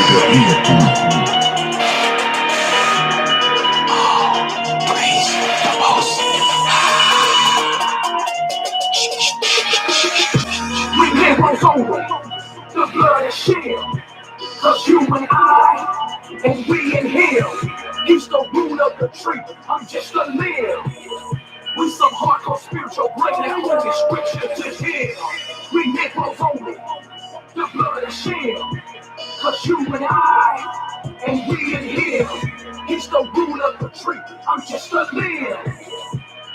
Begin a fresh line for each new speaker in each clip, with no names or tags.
We heroes only, the blood is shield. Cause you and I, and we in here. He's the root of the tree, I'm just a limb. We some hardcore spiritual breakdown, only scripture to hear. We heroes only, the blood is shield. Cause you and I, and we in here. He's the root of the tree, I'm just a limb.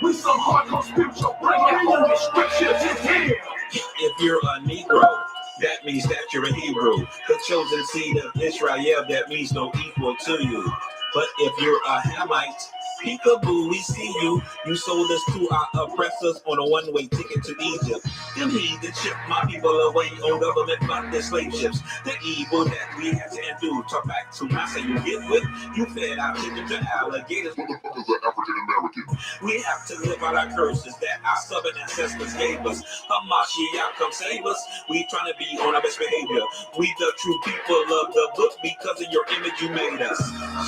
We some hardcore spiritual breakdown, only scripture to hear.
If you're a Negro, that means that you're a Hebrew. The chosen seed of Israel, that means no equal to you. But if you're a Hamite, peekaboo, we see you. You sold us to our oppressors on a one-way ticket to Egypt. Them heathens shipped my people away on government-funded slave ships. The evil that we had to endure. Talk back to my say you get with. You fed our chicken to alligators.
Motherfuckers are African American.
We have to live out our curses that our southern ancestors gave us. Hamashiach, come save us. We trying to be on our best behavior. We the true people of the book because of your image you made us.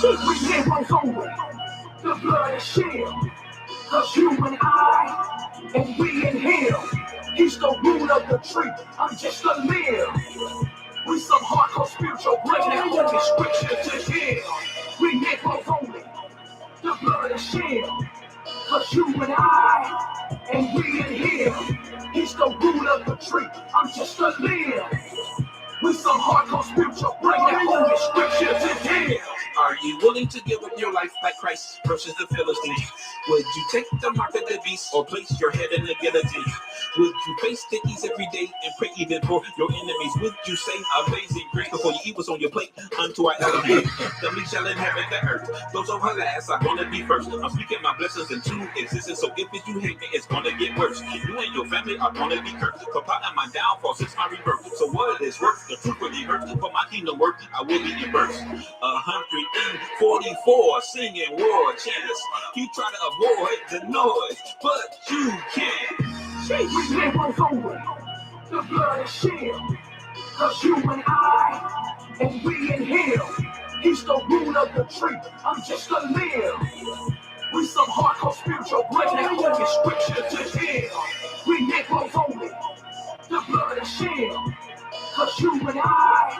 We heroes only, the blood is shield. Cause you and I, and we in here. He's the root of the tree, I'm just a limb. We some hardcore spiritual breakdown, only scripture to hear. We heroes only, the blood is shield. Cause you and I, and we in here. He's the root of the tree, I'm just a limb. We some hardcore spiritual breakdown, only scripture to hear.
Are you willing to give up your life like Christ versus the Philistines? Would you take the mark of the beast or place your head in the guillotine? Would you face the ease every day and pray even for your enemies? Would you say amazing grace before you eat what's on your plate unto our elevate? The meek shall inherit the earth. Those who are last are gonna be first. I'm speaking my blessings into existence, so if you hate me, it's gonna get worse. You and your family are gonna be cursed. For plotting my downfall since my rebirth. So what it is worth, the truth really hurts. For my kingdom work, I will be immersed. 144 singing war chants. You try to avoid the noise, but you can't.
We heroes only, the blood is shield. Cause you and I, and we in here. He's the root of the tree, I'm just a limb. We some hardcore spiritual breakdown, only scripture to hear. We heroes only, the blood is shield. Cause you and I,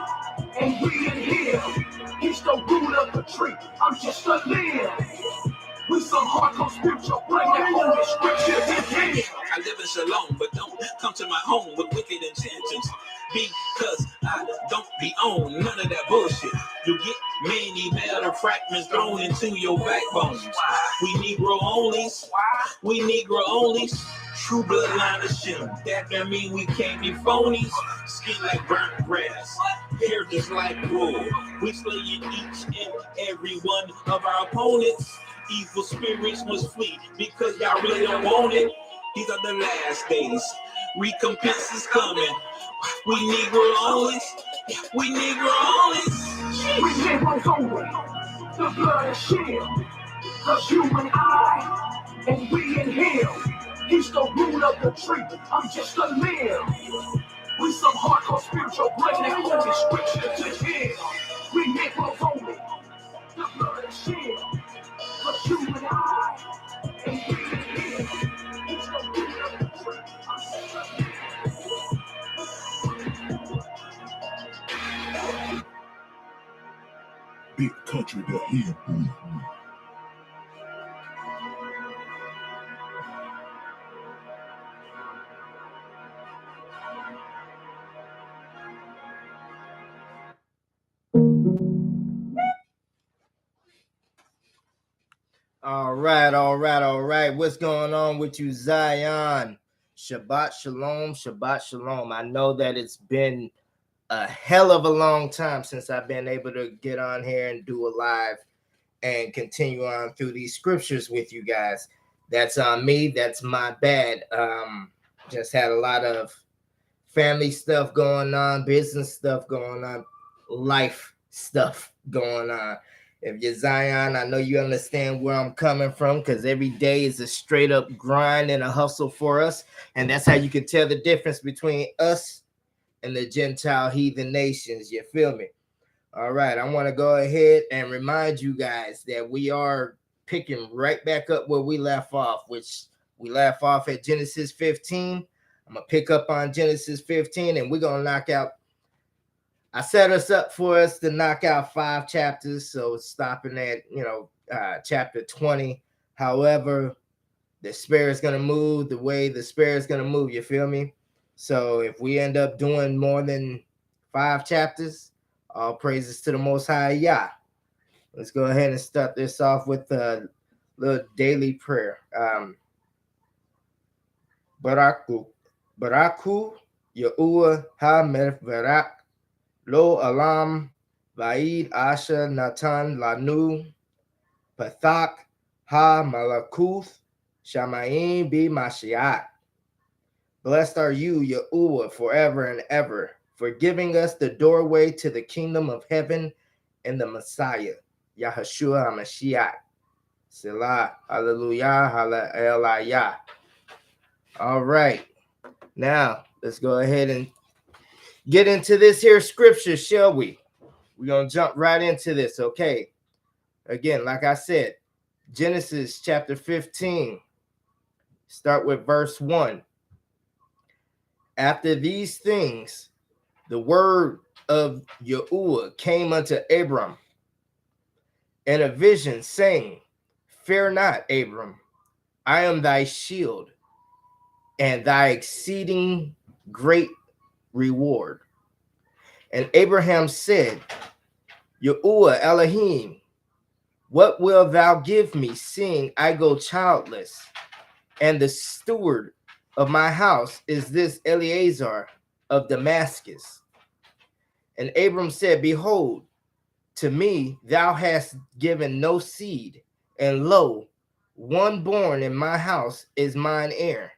and we in here. He's the root of the tree, I'm just a limb. We some hardcore spiritual breakdown, only scripture to hear.
I live in Shalom, but don't come to my home with wicked intentions. Because I don't be on none of that bullshit. You get many metal fragments thrown into your backbones. We Negro onlys. We Negro onlys. True bloodline of shit. That don't mean we can't be phonies. Skin like burnt grass. Hair just like wool. We slaying each and every one of our opponents. Evil spirits must flee because y'all really don't want it. These are the last days. Recompense is coming. We Negro onlys. We Negro onlys.
We heroes only, the blood is shield. Cause you and I, and we in here. He's the root of the tree, I'm just a limb. We some hardcore spiritual breakdown, only scripture to hear. We heroes only, the blood is shield. Cause you and I, and we in here. He's the root of the tree, I'm just a limb.
Big country the Hebrew.
All right. What's going on with you, Zion? Shabbat shalom, Shabbat shalom. I know that it's been a hell of a long time since I've been able to get on here and do a live and continue on through these scriptures with you guys. That's on me. That's my bad. Just had a lot of family stuff going on, business stuff going on, life stuff going on. If you're Zion, I know you understand where I'm coming from because every day is a straight up grind and a hustle for us. And that's how you can tell the difference between us and the Gentile heathen nations. You feel me? All right, I want to go ahead and remind you guys that we are picking right back up where we left off, which we left off at Genesis 15. I'm going to pick up on Genesis 15, and we're going to knock out. I set us up for us to knock out 5 chapters, so stopping at, chapter 20. However, the Spirit's going to move the way the Spirit's going to move, you feel me? So if we end up doing more than 5 chapters, all praises to the Most High Yah. Let's go ahead and start this off with a little daily prayer. Baraku Yahuwah HaMelech Barak Lo Alam Vaid Asher Natan Lanu Pathak HaMalakuth Shamayim Be Mashiach. Blessed are you, Yahuwah, forever and ever, for giving us the doorway to the kingdom of heaven and the Messiah, Yahushua HaMashiach. Selah, hallelujah, hallelujah. All right, now let's go ahead and get into this here scripture, shall we? We're going to jump right into this, okay? Again, like I said, Genesis chapter 15, start with verse 1. After these things, the word of Yahuwah came unto Abram in a vision, saying, Fear not, Abram, I am thy shield and thy exceeding great reward. And Abraham said, Yahuwah Elohim, what wilt thou give me, seeing I go childless, and the steward of my house is this Eleazar of Damascus? And Abram said, Behold, to me thou hast given no seed, and lo, one born in my house is mine heir.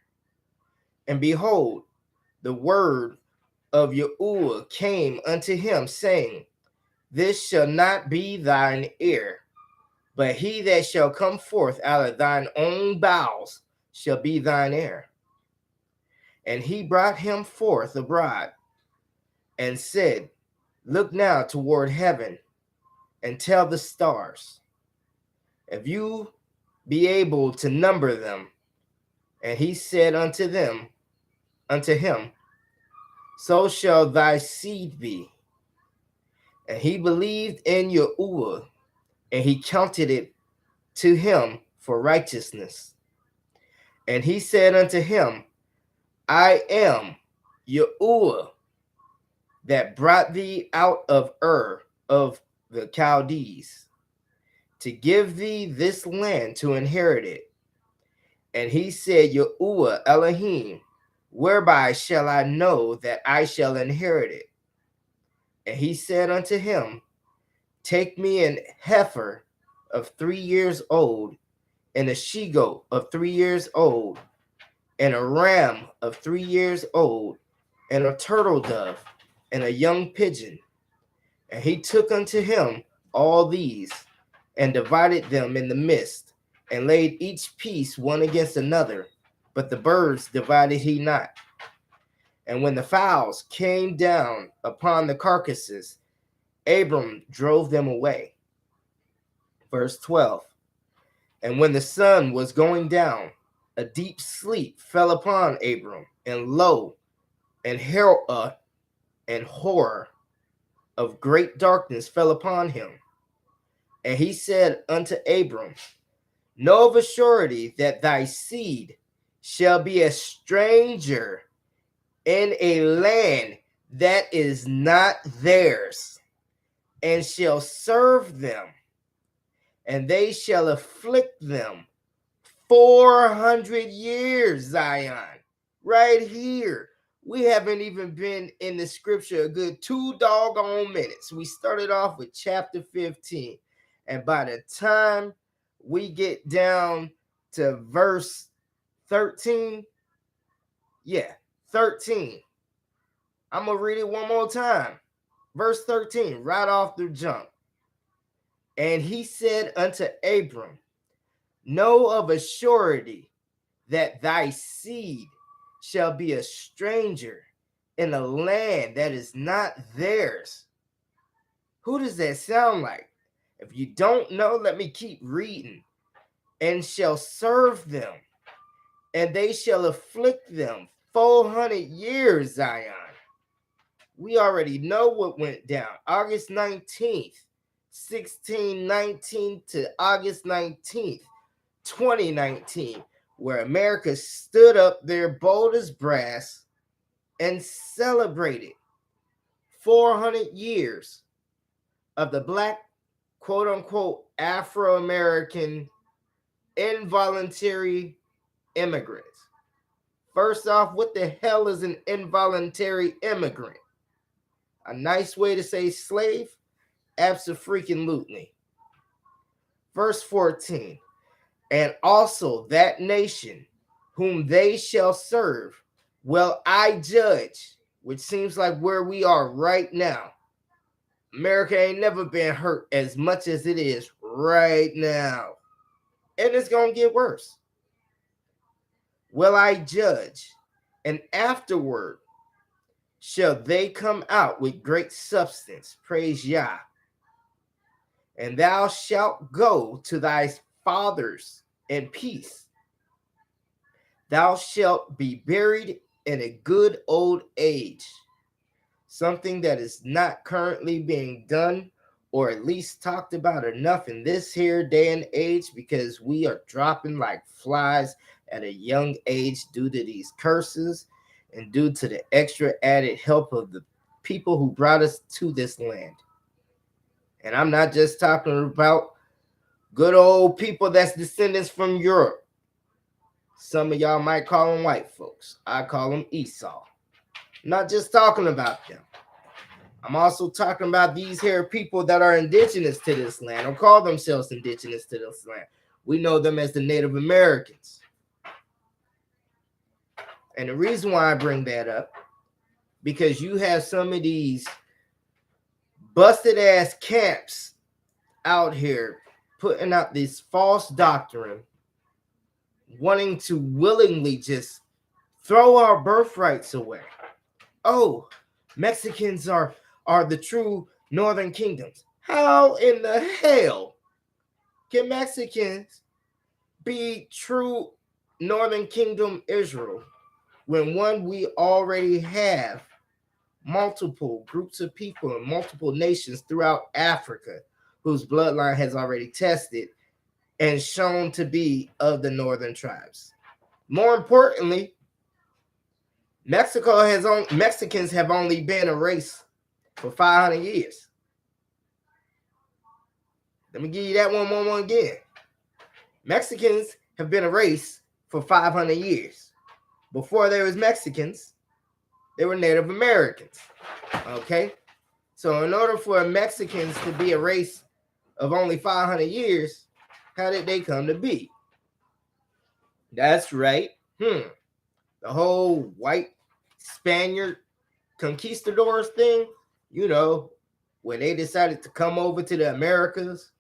And behold, the word of Yahuwah came unto him, saying, This shall not be thine heir, but he that shall come forth out of thine own bowels shall be thine heir. And he brought him forth abroad, and said, Look now toward heaven, and tell the stars, if you be able to number them. And he said unto him, So shall thy seed be. And he believed in Yahuwah, and he counted it to him for righteousness. And he said unto him, I am Yahuwah, that brought thee out of Ur of the Chaldees, to give thee this land to inherit it. And he said, Yahuwah Elohim, whereby shall I know that I shall inherit it? And he said unto him, Take me an heifer of 3 years old, and a she-goat of 3 years old, and a ram of 3 years old, and a turtle dove, and a young pigeon. And he took unto him all these, and divided them in the midst, and laid each piece one against another, but the birds divided he not. And when the fowls came down upon the carcasses, Abram drove them away. Verse 12. And when the sun was going down, a deep sleep fell upon Abram, and lo, and horror of great darkness fell upon him. And he said unto Abram, Know of a surety that thy seed shall be a stranger in a land that is not theirs, and shall serve them, and they shall afflict them 400 years, Zion. Right here. We haven't even been in the scripture a good 2 doggone minutes. We started off with chapter 15. And by the time we get down to verse 13, 13. I'm going to read it one more time. Verse 13, right off the jump. And he said unto Abram, Know of a surety that thy seed shall be a stranger in a land that is not theirs, Who does that sound like? If you don't know, let me keep reading. And shall serve them, and they shall afflict them 400 years, Zion. We already know what went down. August 19th, 1619 to August 19th, 2019, where America stood up there bold as brass and celebrated 400 years of the black, quote unquote, Afro-American involuntary immigrants. First off, what the hell is an involuntary immigrant? A nice way to say slave? Abso-freaking-lutely. Verse 14, and also that nation whom they shall serve will I judge, which seems like where we are right now. America ain't never been hurt as much as it is right now. And it's going to get worse. Will I judge, and afterward shall they come out with great substance. Praise Yah. And thou shalt go to thy fathers in peace. Thou shalt be buried in a good old age. Something that is not currently being done, or at least talked about enough in this here day and age, because we are dropping like flies at a young age due to these curses and due to the extra added help of the people who brought us to this land. And I'm not just talking about good old people that's descendants from Europe. Some of y'all might call them white folks. I call them Esau. I'm not just talking about them. I'm also talking about these here people that are indigenous to this land, or call themselves indigenous to this land. We know them as the Native Americans. And the reason why I bring that up, because you have some of these busted ass camps out here putting out this false doctrine, wanting to willingly just throw our birthrights away. Oh, Mexicans are the true northern kingdoms. How in the hell can Mexicans be true northern kingdom Israel when, one, we already have multiple groups of people and multiple nations throughout Africa whose bloodline has already tested and shown to be of the northern tribes? More importantly, Mexicans have only been a race for 500 years. Let me give you that one again. Mexicans have been a race for 500 years. Before there was Mexicans, they were Native Americans. Okay? So in order for Mexicans to be a race of only 500 years, how did they come to be? That's right. The whole white Spaniard conquistadors thing, you know, when they decided to come over to the Americas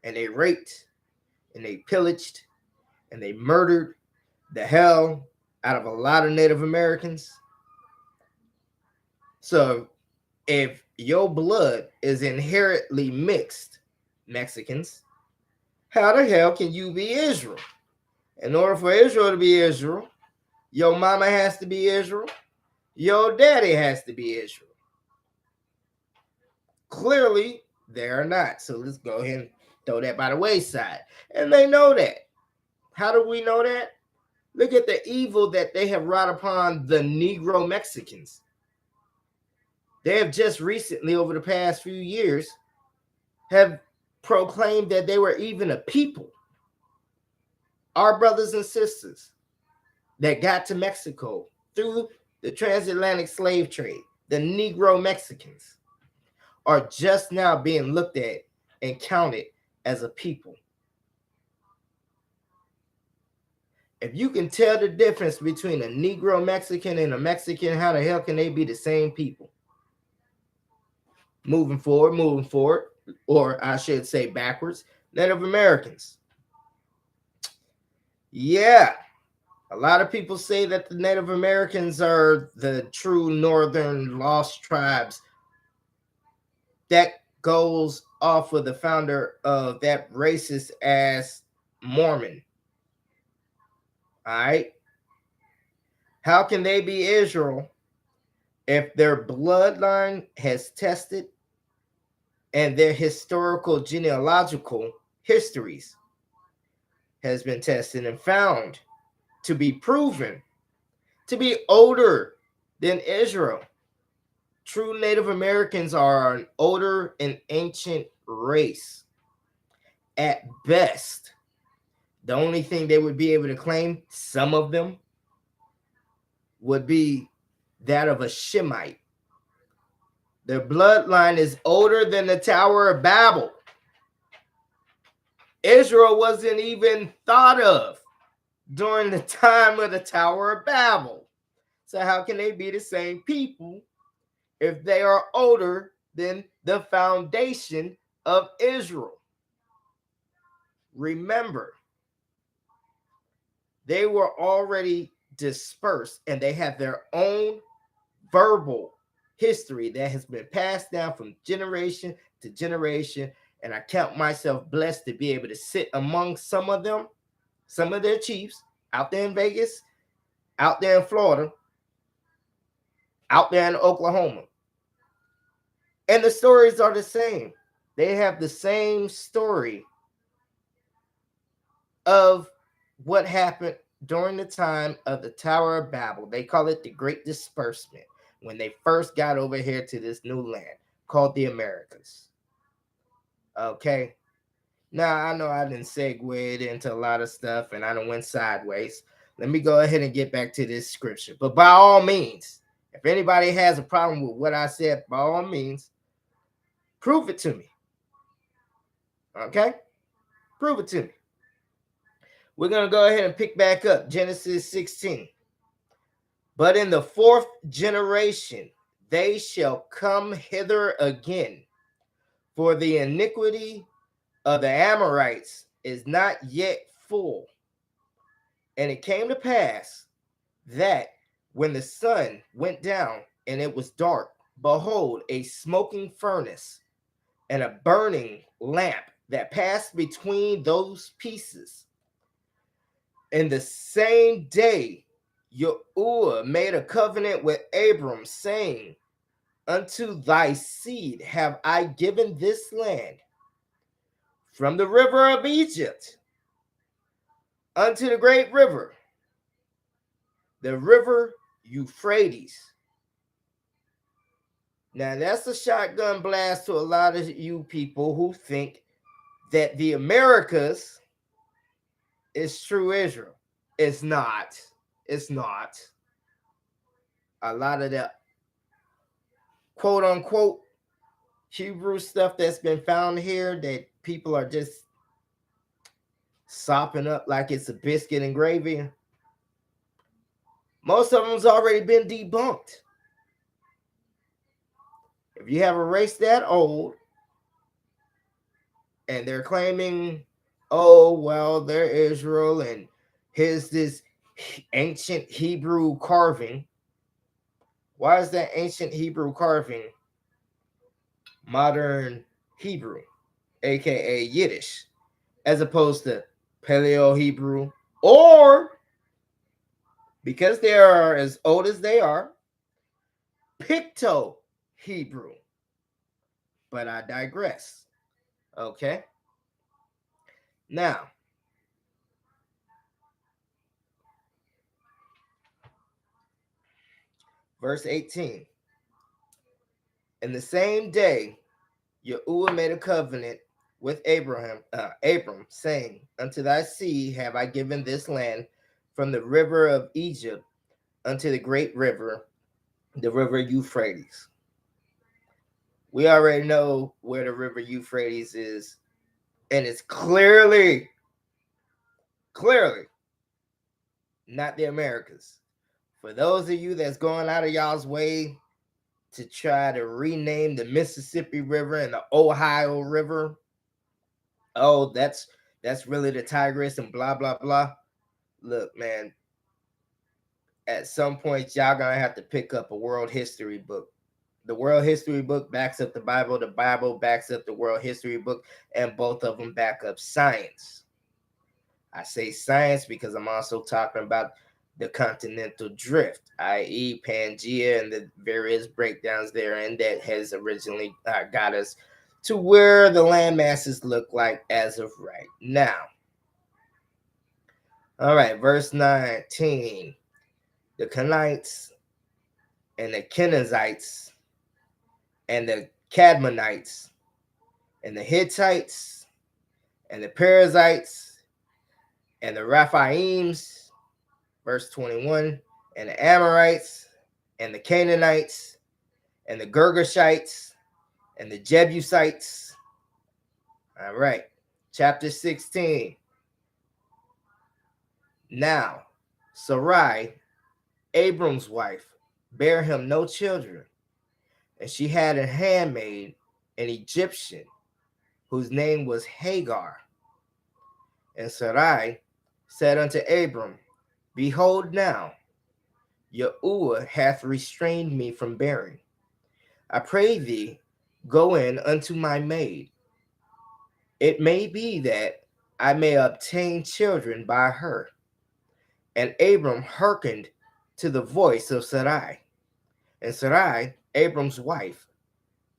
and they raped and they pillaged and they murdered the hell out of a lot of Native Americans. So if your blood is inherently mixed Mexicans, how the hell can you be Israel? In order for Israel to be Israel, your mama has to be Israel. Your daddy has to be Israel. Clearly, they're not. So let's go ahead and throw that by the wayside. And they know that. How do we know that? Look at the evil that they have wrought upon the Negro Mexicans. They have just recently, over the past few years, have proclaimed that they were even a people. Our brothers and sisters that got to Mexico through the transatlantic slave trade, the Negro Mexicans, are just now being looked at and counted as a people. If you can tell the difference between a Negro Mexican and a Mexican, how the hell can they be the same people? Moving forward, or I should say backwards, Native Americans. Yeah, a lot of people say that the Native Americans are the true northern lost tribes that goes off of the founder of that racist ass Mormon. All right. How can they be Israel if their bloodline has tested and their historical genealogical histories has been tested and found to be proven to be older than Israel? True Native Americans are an older and ancient race. At best, the only thing they would be able to claim, some of them, would be that of a Shemite. Their bloodline is older than the Tower of Babel. Israel wasn't even thought of during the time of the Tower of Babel. So how can they be the same people if they are older than the foundation of Israel? Remember, they were already dispersed and they have their own verbal history that has been passed down from generation to generation. And I count myself blessed to be able to sit among some of them, some of their chiefs out there in Vegas, out there in Florida, out there in Oklahoma. And the stories are the same. They have the same story of what happened during the time of the Tower of Babel. They call it the Great Disbursement, when they first got over here to this new land called the Americas. Okay. Now, I know I didn't segue into a lot of stuff and I done went sideways. Let me go ahead and get back to this scripture. But by all means, if anybody has a problem with what I said, by all means, prove it to me. Okay? Prove it to me. We're going to go ahead and pick back up Genesis 16. But in the fourth generation, they shall come hither again, for the iniquity of the Amorites is not yet full. And it came to pass that when the sun went down and it was dark, behold, a smoking furnace and a burning lamp that passed between those pieces. In the same day, Yahuwah made a covenant with Abram, saying, unto thy seed have I given this land, from the river of Egypt unto the great river, the river Euphrates. Now, that's a shotgun blast to a lot of you people who think that the Americas is true Israel. It's not. It's not. A lot of the quote unquote Hebrew stuff that's been found here that people are just sopping up like it's a biscuit and gravy. Most of them's already been debunked. If you have a race that old and they're claiming, oh, well, they're Israel and here's this ancient Hebrew carving. Why is that ancient Hebrew carving modern Hebrew, aka Yiddish, as opposed to Paleo Hebrew, or because they are as old as they are, Picto Hebrew? But I digress. Okay. Now, verse 18. In the same day, Yahuwah made a covenant with Abram, saying, unto thy seed have I given this land, from the river of Egypt unto the great river, the river Euphrates. We already know where the river Euphrates is, and it's clearly not the Americas. For those of you that's going out of y'all's way to try to rename the Mississippi River and the Ohio River, oh, that's really the Tigris and blah, blah, blah. Look, man, at some point, y'all gonna have to pick up a world history book. The world history book backs up the Bible backs up the world history book, and both of them back up science. I say science because I'm also talking about the continental drift, i.e. Pangea, and the various breakdowns therein that has originally got us to where the land masses look like as of right now. All right, verse 19. The Kenites and the Kenizzites and the Cadmonites and the Hittites and the Perizzites and the Raphaims, verse 21, and the Amorites and the Canaanites and the Girgashites and the Jebusites. All right, chapter 16. Now, Sarai, Abram's wife, bare him no children, and she had a handmaid, an Egyptian, whose name was Hagar. And Sarai said unto Abram, Behold now, Yahuwah hath restrained me from bearing. I pray thee, go in unto my maid. It may be that I may obtain children by her. And Abram hearkened to the voice of Sarai. And Sarai, Abram's wife,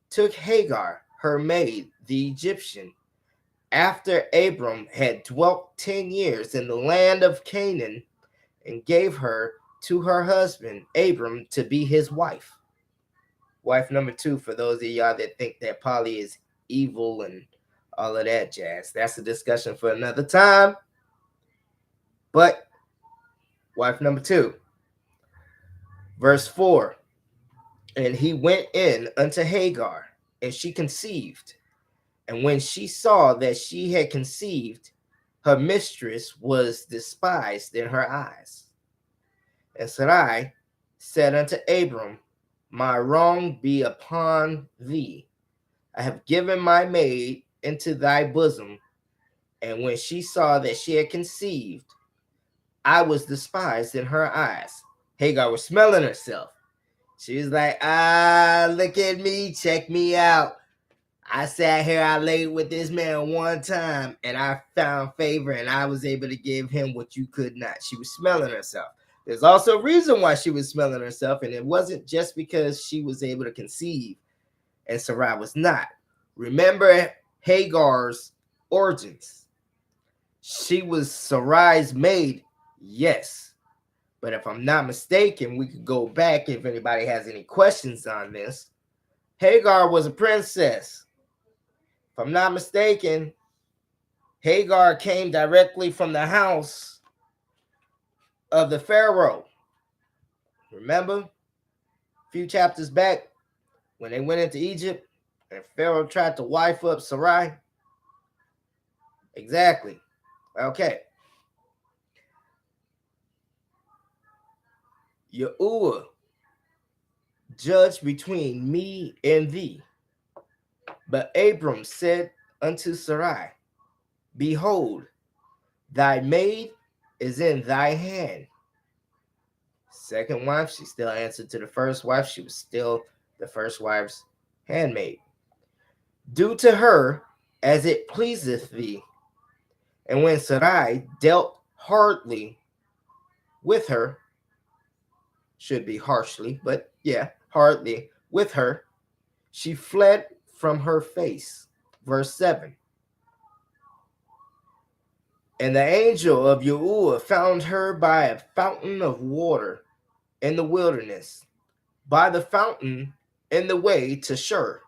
took Hagar, her maid, the Egyptian, after Abram had dwelt 10 years in the land of Canaan, and gave her to her husband, Abram, to be his wife. Wife number 2, for those of y'all that think that poly is evil and all of that jazz. That's a discussion for another time. But wife number 2. Verse 4. And he went in unto Hagar, and she conceived. And when she saw that she had conceived, her mistress was despised in her eyes. And Sarai said unto Abram, My wrong be upon thee. I have given my maid into thy bosom. And when she saw that she had conceived, I was despised in her eyes. Hagar was smelling herself. She was like, look at me, check me out. I sat here, I laid with this man one time, and I found favor, and I was able to give him what you could not. She was smelling herself. There's also a reason why she was smelling herself, and it wasn't just because she was able to conceive, and Sarai was not. Remember Hagar's origins. She was Sarai's maid, yes. But if I'm not mistaken, we could go back if anybody has any questions on this. Hagar was a princess. If I'm not mistaken, Hagar came directly from the house of the Pharaoh. Remember, a few chapters back, when they went into Egypt and Pharaoh tried to wife up Sarai? Exactly. Okay. Yahuwah judge between me and thee. But Abram said unto Sarai, Behold, thy maid is in thy hand. Second wife, she still answered to the first wife. She was still the first wife's handmaid. Do to her as it pleaseth thee. And when Sarai dealt hardly with her, should be harshly, but yeah, hardly with her, she fled from her face. Verse 7. And the angel of Yahuwah found her by a fountain of water in the wilderness, by the fountain in the way to Shur.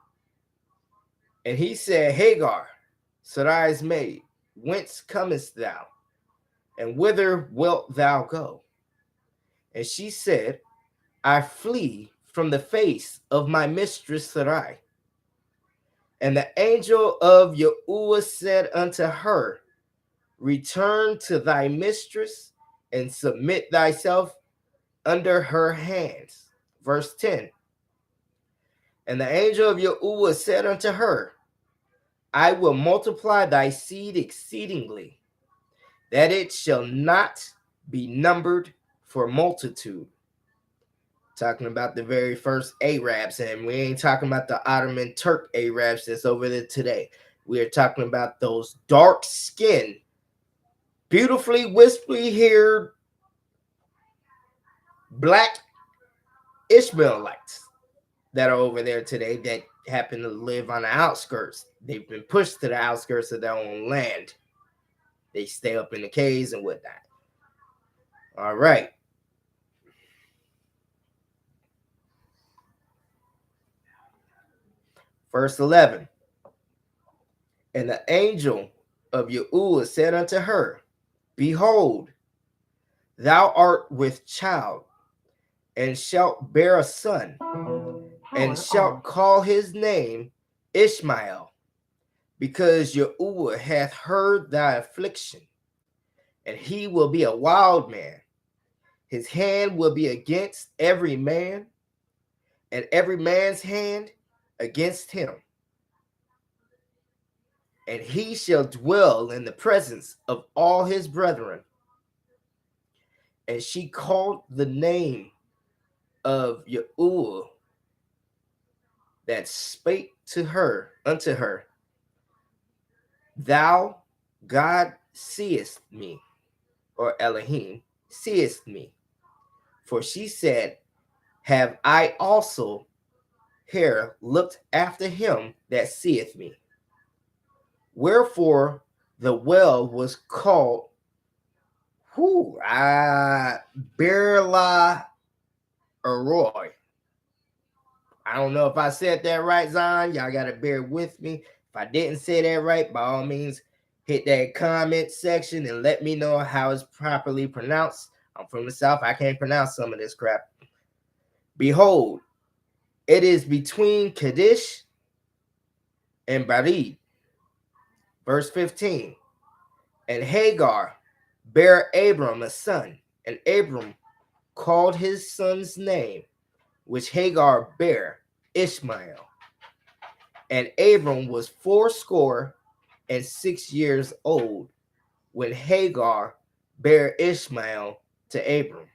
And he said, Hagar, Sarai's maid, whence comest thou? And whither wilt thou go? And she said, I flee from the face of my mistress Sarai. And the angel of Yahuwah said unto her, Return to thy mistress and submit thyself under her hands. Verse 10. And the angel of Yahuwah said unto her, I will multiply thy seed exceedingly, that it shall not be numbered for multitude. Talking about the very first Arabs, and we ain't talking about the Ottoman Turk Arabs that's over there today. We are talking about those dark-skinned, beautifully wispy-haired black Ishmaelites that are over there today that happen to live on the outskirts. They've been pushed to the outskirts of their own land. They stay up in the caves and whatnot. All right. Verse 11. And the angel of Yahuwah said unto her, Behold, thou art with child, and shalt bear a son, and shalt call his name Ishmael, because Yahuwah hath heard thy affliction, and he will be a wild man. His hand will be against every man, and every man's hand against him. And he shall dwell in the presence of all his brethren. And she called the name of Yahuwah that spake to her unto her, Thou, God, seest me, or Elohim, seest me. For she said, Have I also here looked after him that seeth me? Wherefore the well was called Berla Arroy. I don't know if I said that right, Zion. Y'all got to bear with me. If I didn't say that right, by all means, hit that comment section and let me know how it's properly pronounced. I'm from the South. I can't pronounce some of this crap. Behold, it is between Kadesh and Barid. Verse 15. And Hagar bare Abram a son, and Abram called his son's name, which Hagar bare, Ishmael. And Abram was 86 years old when Hagar bare Ishmael to Abram.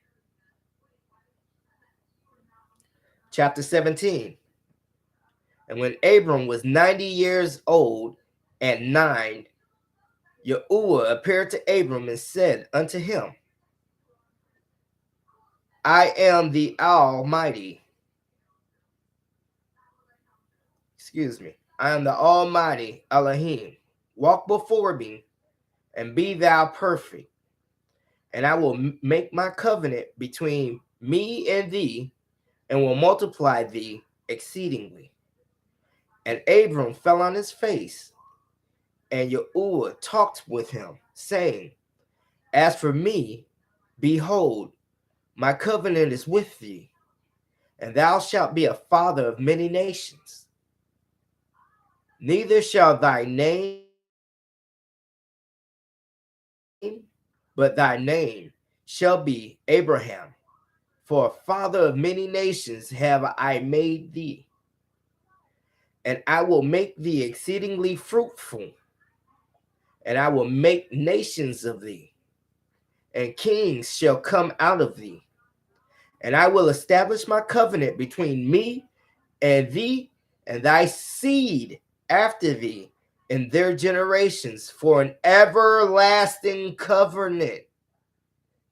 Chapter 17. And when Abram was 90 years old and 9, Yahuwah appeared to Abram and said unto him, I am the Almighty. I am the Almighty Elohim. Walk before me and be thou perfect. And I will make my covenant between me and thee, and will multiply thee exceedingly. And Abram fell on his face, and Yahuwah talked with him, saying, As for me, behold, my covenant is with thee, and thou shalt be a father of many nations. Neither shall thy name, but thy name shall be Abraham, for a father of many nations have I made thee. And I will make thee exceedingly fruitful, and I will make nations of thee, and kings shall come out of thee. And I will establish my covenant between me and thee and thy seed after thee in their generations for an everlasting covenant.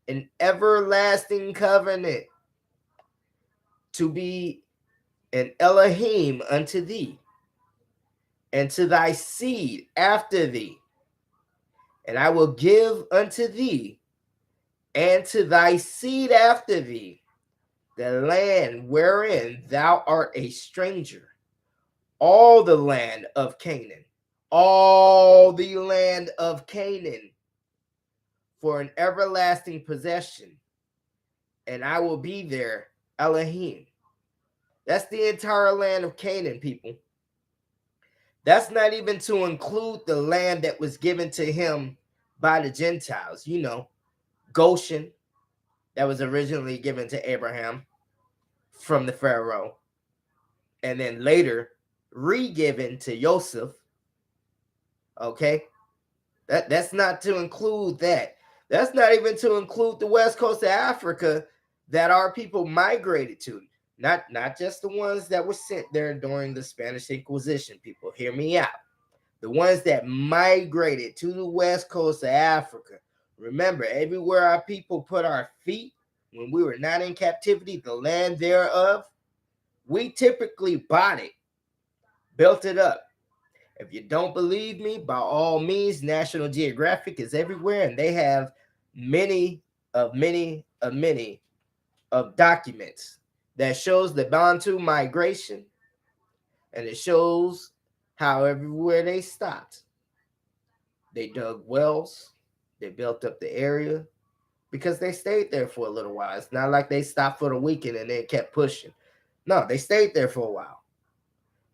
An everlasting covenant to be an Elohim unto thee and to thy seed after thee. And I will give unto thee and to thy seed after thee the land wherein thou art a stranger, all the land of Canaan, all the land of Canaan, for an everlasting possession, and I will be there, Elohim. That's the entire land of Canaan, people. That's not even to include the land that was given to him by the Gentiles. You know, Goshen, that was originally given to Abraham from the Pharaoh, and then later re-given to Joseph. Okay, that's not to include that. That's not even to include the west coast of Africa that our people migrated to. Not just the ones that were sent there during the Spanish Inquisition. People, hear me out. The ones that migrated to the west coast of Africa. Remember, everywhere our people put our feet when we were not in captivity, the land thereof, we typically bought it, built it up. If you don't believe me, by all means, National Geographic is everywhere, and they have many of documents that shows the Bantu migration, and it shows how everywhere they stopped, they dug wells, they built up the area because they stayed there for a little while. It's not like they stopped for the weekend and then kept pushing. No, they stayed there for a while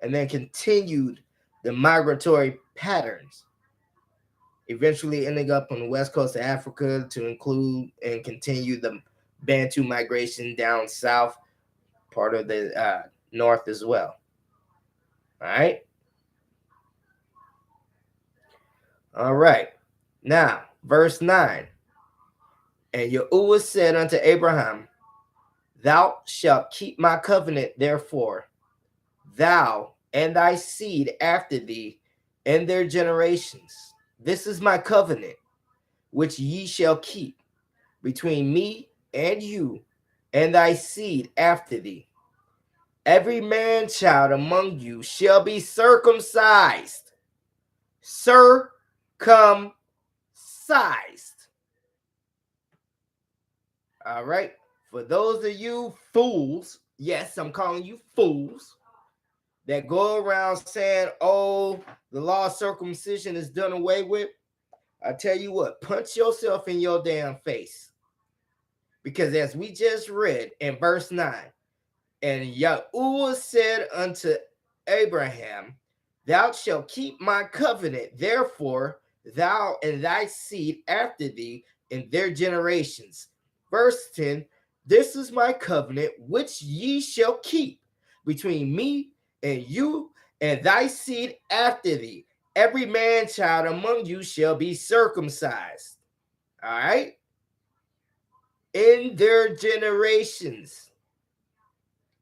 and then continued the migratory patterns, eventually ending up on the west coast of Africa to include and continue the Bantu migration down south, part of the north as well. All right. All right. Now, verse 9. And Yahuwah said unto Abraham, thou shalt keep my covenant, therefore, thou and thy seed after thee and their generations. This is my covenant, which ye shall keep between me and you and thy seed after thee. Every man child among you shall be circumcised. Circumcised. All right. For those of you fools, yes, I'm calling you fools, that go around saying, oh, the law of circumcision is done away with. I tell you what, punch yourself in your damn face. Because as we just read in verse 9, and Yahuwah said unto Abraham, thou shalt keep my covenant, therefore thou and thy seed after thee in their generations. Verse 10, this is my covenant which ye shall keep between me and you and thy seed after thee. Every man child among you shall be circumcised. All right? In their generations.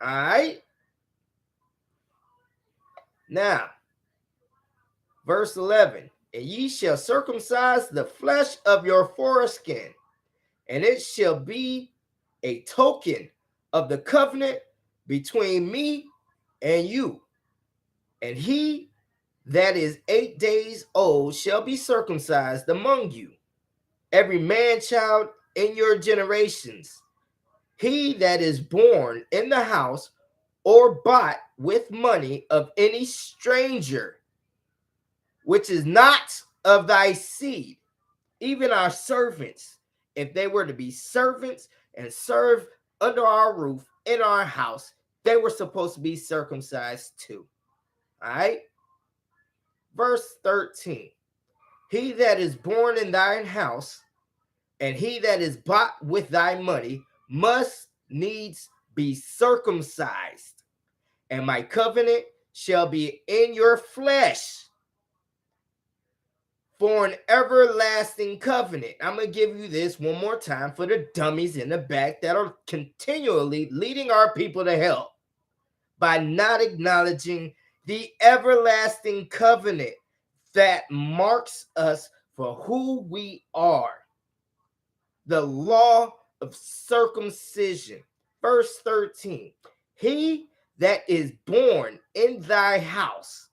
All right? Now, verse 11, and ye shall circumcise the flesh of your foreskin, and it shall be a token of the covenant between me and you. And he that is 8 days old shall be circumcised among you, every man child in your generations. He that is born in the house or bought with money of any stranger, which is not of thy seed, even our servants, if they were to be servants and serve under our roof in our house, they were supposed to be circumcised too. All right. Verse 13. He that is born in thine house and he that is bought with thy money must needs be circumcised, and my covenant shall be in your flesh for an everlasting covenant. I'm going to give you this one more time for the dummies in the back that are continually leading our people to hell by not acknowledging the everlasting covenant that marks us for who we are. The law of circumcision. Verse 13. He that is born in thy house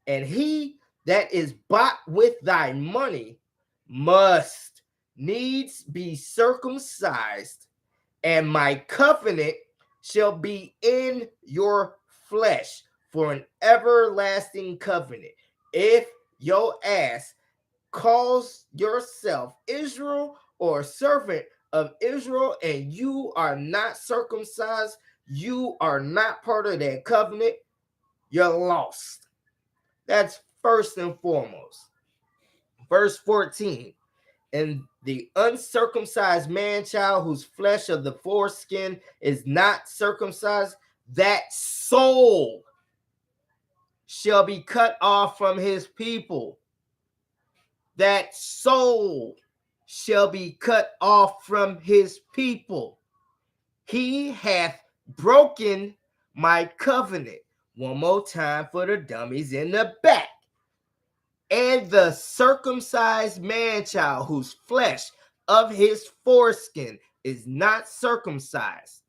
and he that is bought with thy money must needs be circumcised, and my covenant shall be in your flesh for an everlasting covenant. If your ass calls yourself Israel or a servant of Israel and you are not circumcised, you are not part of that covenant, you're lost. That's first and foremost. Verse 14, and the uncircumcised man-child whose flesh of the foreskin is not circumcised, that soul shall be cut off from his people. That soul shall be cut off from his people. he hath broken my covenant. One more time for the dummies in the back. And the circumcised man-child whose flesh of his foreskin is not circumcised,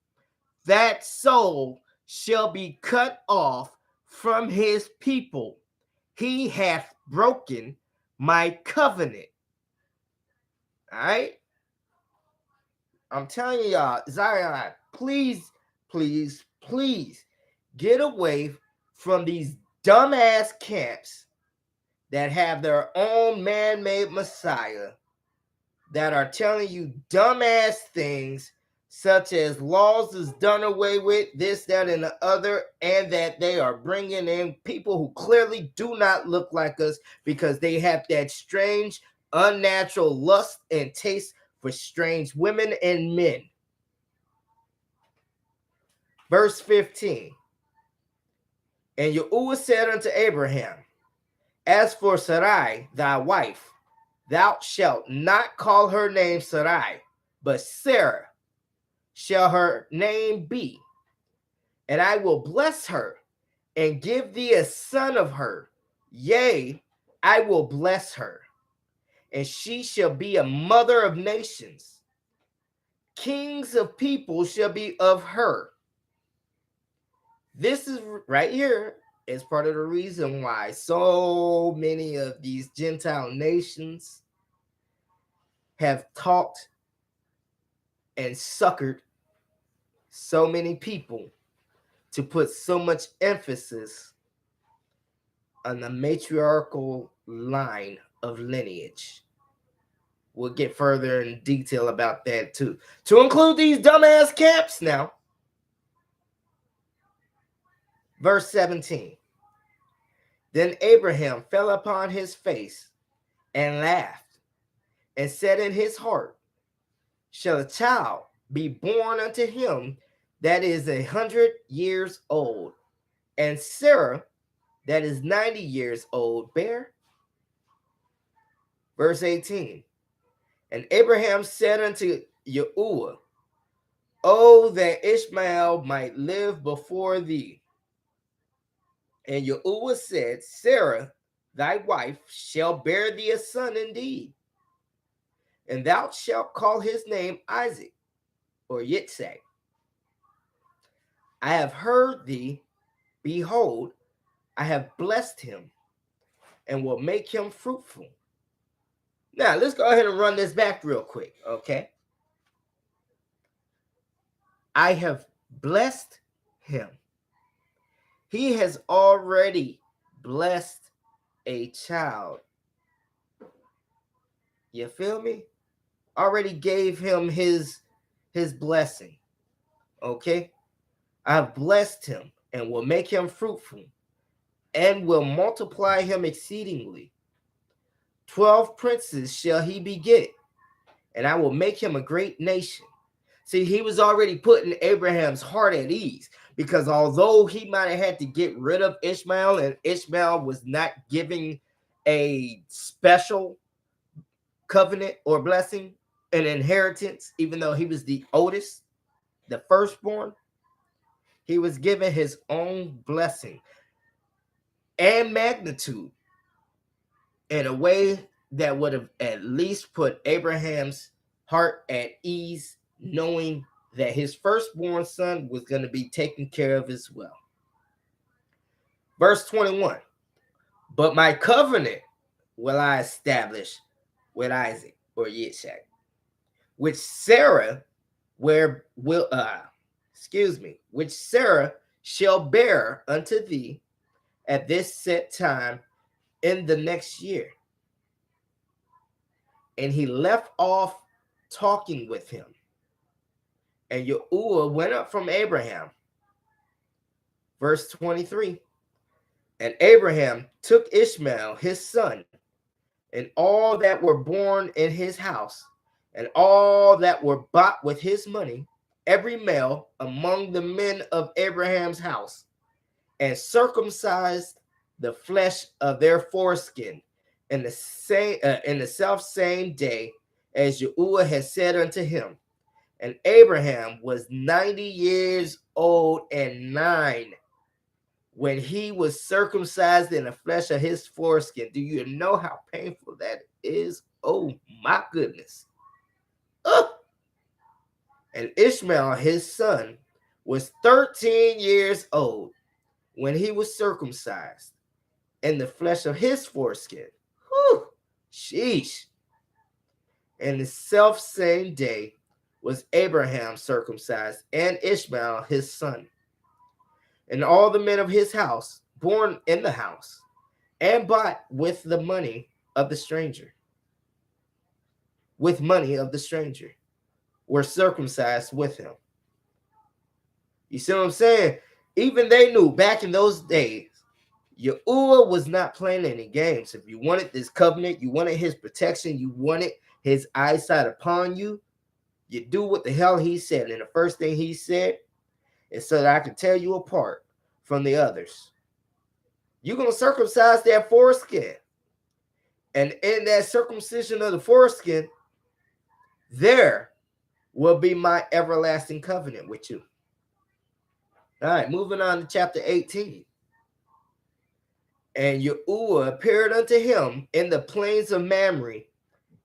that soul shall be cut off from his people. He hath broken my covenant. All right? I'm telling y'all, Zion, please, please, please get away from these dumbass camps that have their own man-made Messiah, that are telling you dumbass things such as laws is done away with, this, that, and the other, and that they are bringing in people who clearly do not look like us because they have that strange, unnatural lust and taste for strange women and men. Verse 15. And Yahuwah said unto Abraham, as for Sarai, thy wife, thou shalt not call her name Sarai, but Sarah shall her name be. And I will bless her and give thee a son of her. Yea, I will bless her, and she shall be a mother of nations. Kings of people shall be of her. This is right here is part of the reason why so many of these Gentile nations have talked and suckered so many people to put so much emphasis on the matriarchal line of lineage. We'll get further in detail about that too. To include these dumbass camps now. Verse 17. Then Abraham fell upon his face and laughed, and said in his heart, shall a child be born unto him that is 100 years old, and Sarah that is 90 years old bear? Verse 18. And Abraham said unto Yahuwah, oh, that Ishmael might live before thee. And Yahuwah said, Sarah, thy wife, shall bear thee a son indeed, and thou shalt call his name Isaac, or Yitzhak. I have heard thee, behold, I have blessed him, and will make him fruitful. Now, let's go ahead and run this back real quick, okay? I have blessed him. He has already blessed a child. You feel me? Already gave him his blessing. Okay? I've blessed him and will make him fruitful and will multiply him exceedingly. 12 princes shall he beget, and I will make him a great nation. See, he was already putting Abraham's heart at ease, because although he might have had to get rid of Ishmael, and Ishmael was not giving a special covenant or blessing, an inheritance, even though he was the oldest, the firstborn, he was given his own blessing and magnitude in a way that would have at least put Abraham's heart at ease, knowing that his firstborn son was going to be taken care of as well. Verse 21, but my covenant will I establish with Isaac, or Yitzhak, which Sarah which Sarah shall bear unto thee at this set time in the next year. And he left off talking with him. And Yahuwah went up from Abraham. Verse 23. And Abraham took Ishmael his son, and all that were born in his house, and all that were bought with his money, every male among the men of Abraham's house, and circumcised the flesh of their foreskin in the self same day as Yahuwah had said unto him. And Abraham was 90 years old and 9 when he was circumcised in the flesh of his foreskin. Do you know how painful that is? Oh my goodness. And Ishmael, his son, was 13 years old when he was circumcised in the flesh of his foreskin. Whew, sheesh. And the self same day was Abraham circumcised, and Ishmael his son, and all the men of his house, born in the house, and bought with the money of the stranger, were circumcised with him. You see what I'm saying? Even they knew back in those days, Yahuwah was not playing any games. If you wanted this covenant, you wanted his protection, you wanted his eyesight upon you, you do what the hell he said. And the first thing he said is so that I can tell you apart from the others. You're going to circumcise that foreskin. And in that circumcision of the foreskin, there will be my everlasting covenant with you. All right, moving on to chapter 18. And Yahuwah appeared unto him in the plains of Mamre,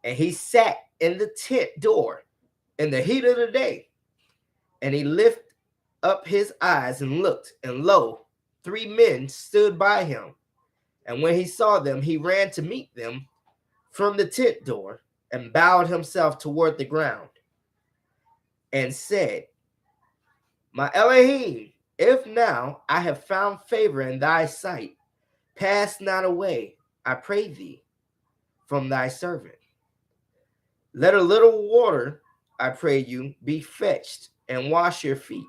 and he sat in the tent door in the heat of the day. And he lifted up his eyes and looked, and lo, 3 men stood by him. And when he saw them, he ran to meet them from the tent door and bowed himself toward the ground and said, My Elohim, if now I have found favor in thy sight, pass not away, I pray thee, from thy servant. Let a little water, I pray you, be fetched, and wash your feet,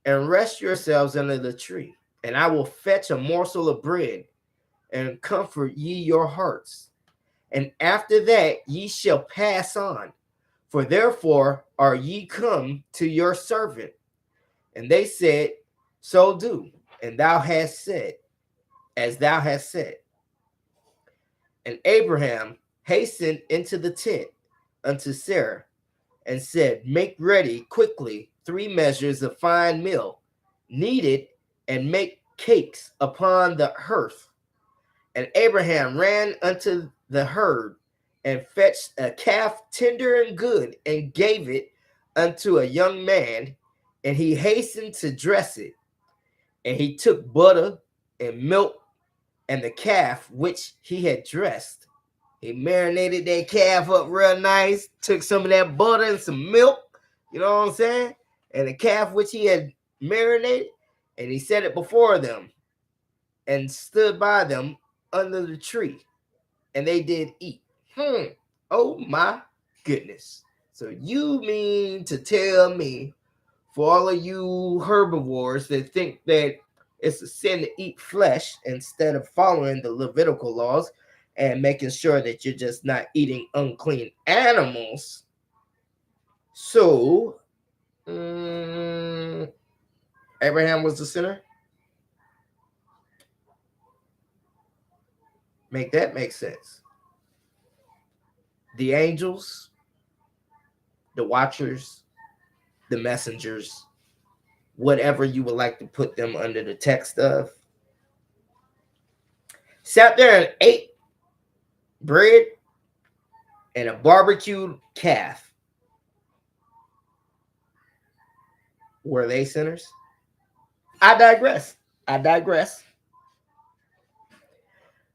and rest yourselves under the tree. And I will fetch a morsel of bread, and comfort ye your hearts. And after that ye shall pass on, for therefore are ye come to your servant. And they said, So do, and thou hast said, as thou hast said. And Abraham hastened into the tent unto Sarah, and said, Make ready quickly 3 measures of fine meal, knead it, and make cakes upon the hearth. And Abraham ran unto the herd, and fetched a calf tender and good, and gave it unto a young man, and he hastened to dress it. And he took butter and milk, and the calf which he had dressed, he marinated that calf up real nice, took some of that butter and some milk, you know what I'm saying? And the calf which he had marinated, and he set it before them, and stood by them under the tree, and they did eat. Oh my goodness. So you mean to tell me, for all of you herbivores that think that it's a sin to eat flesh instead of following the Levitical laws and making sure that you're just not eating unclean animals. So, Abraham was the sinner? Make that make sense. The angels, the watchers, the messengers, whatever you would like to put them under the text of, sat there and ate bread and a barbecued calf. Were they sinners? I digress.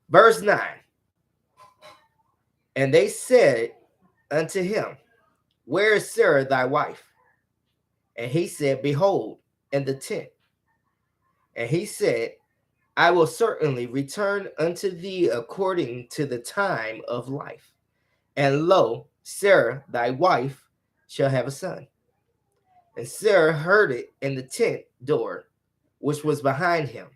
Verse 9. And they said unto him, Where is Sarah thy wife? And he said, Behold, in the tent. And he said, I will certainly return unto thee according to the time of life. And lo, Sarah thy wife shall have a son. And Sarah heard it in the tent door, which was behind him.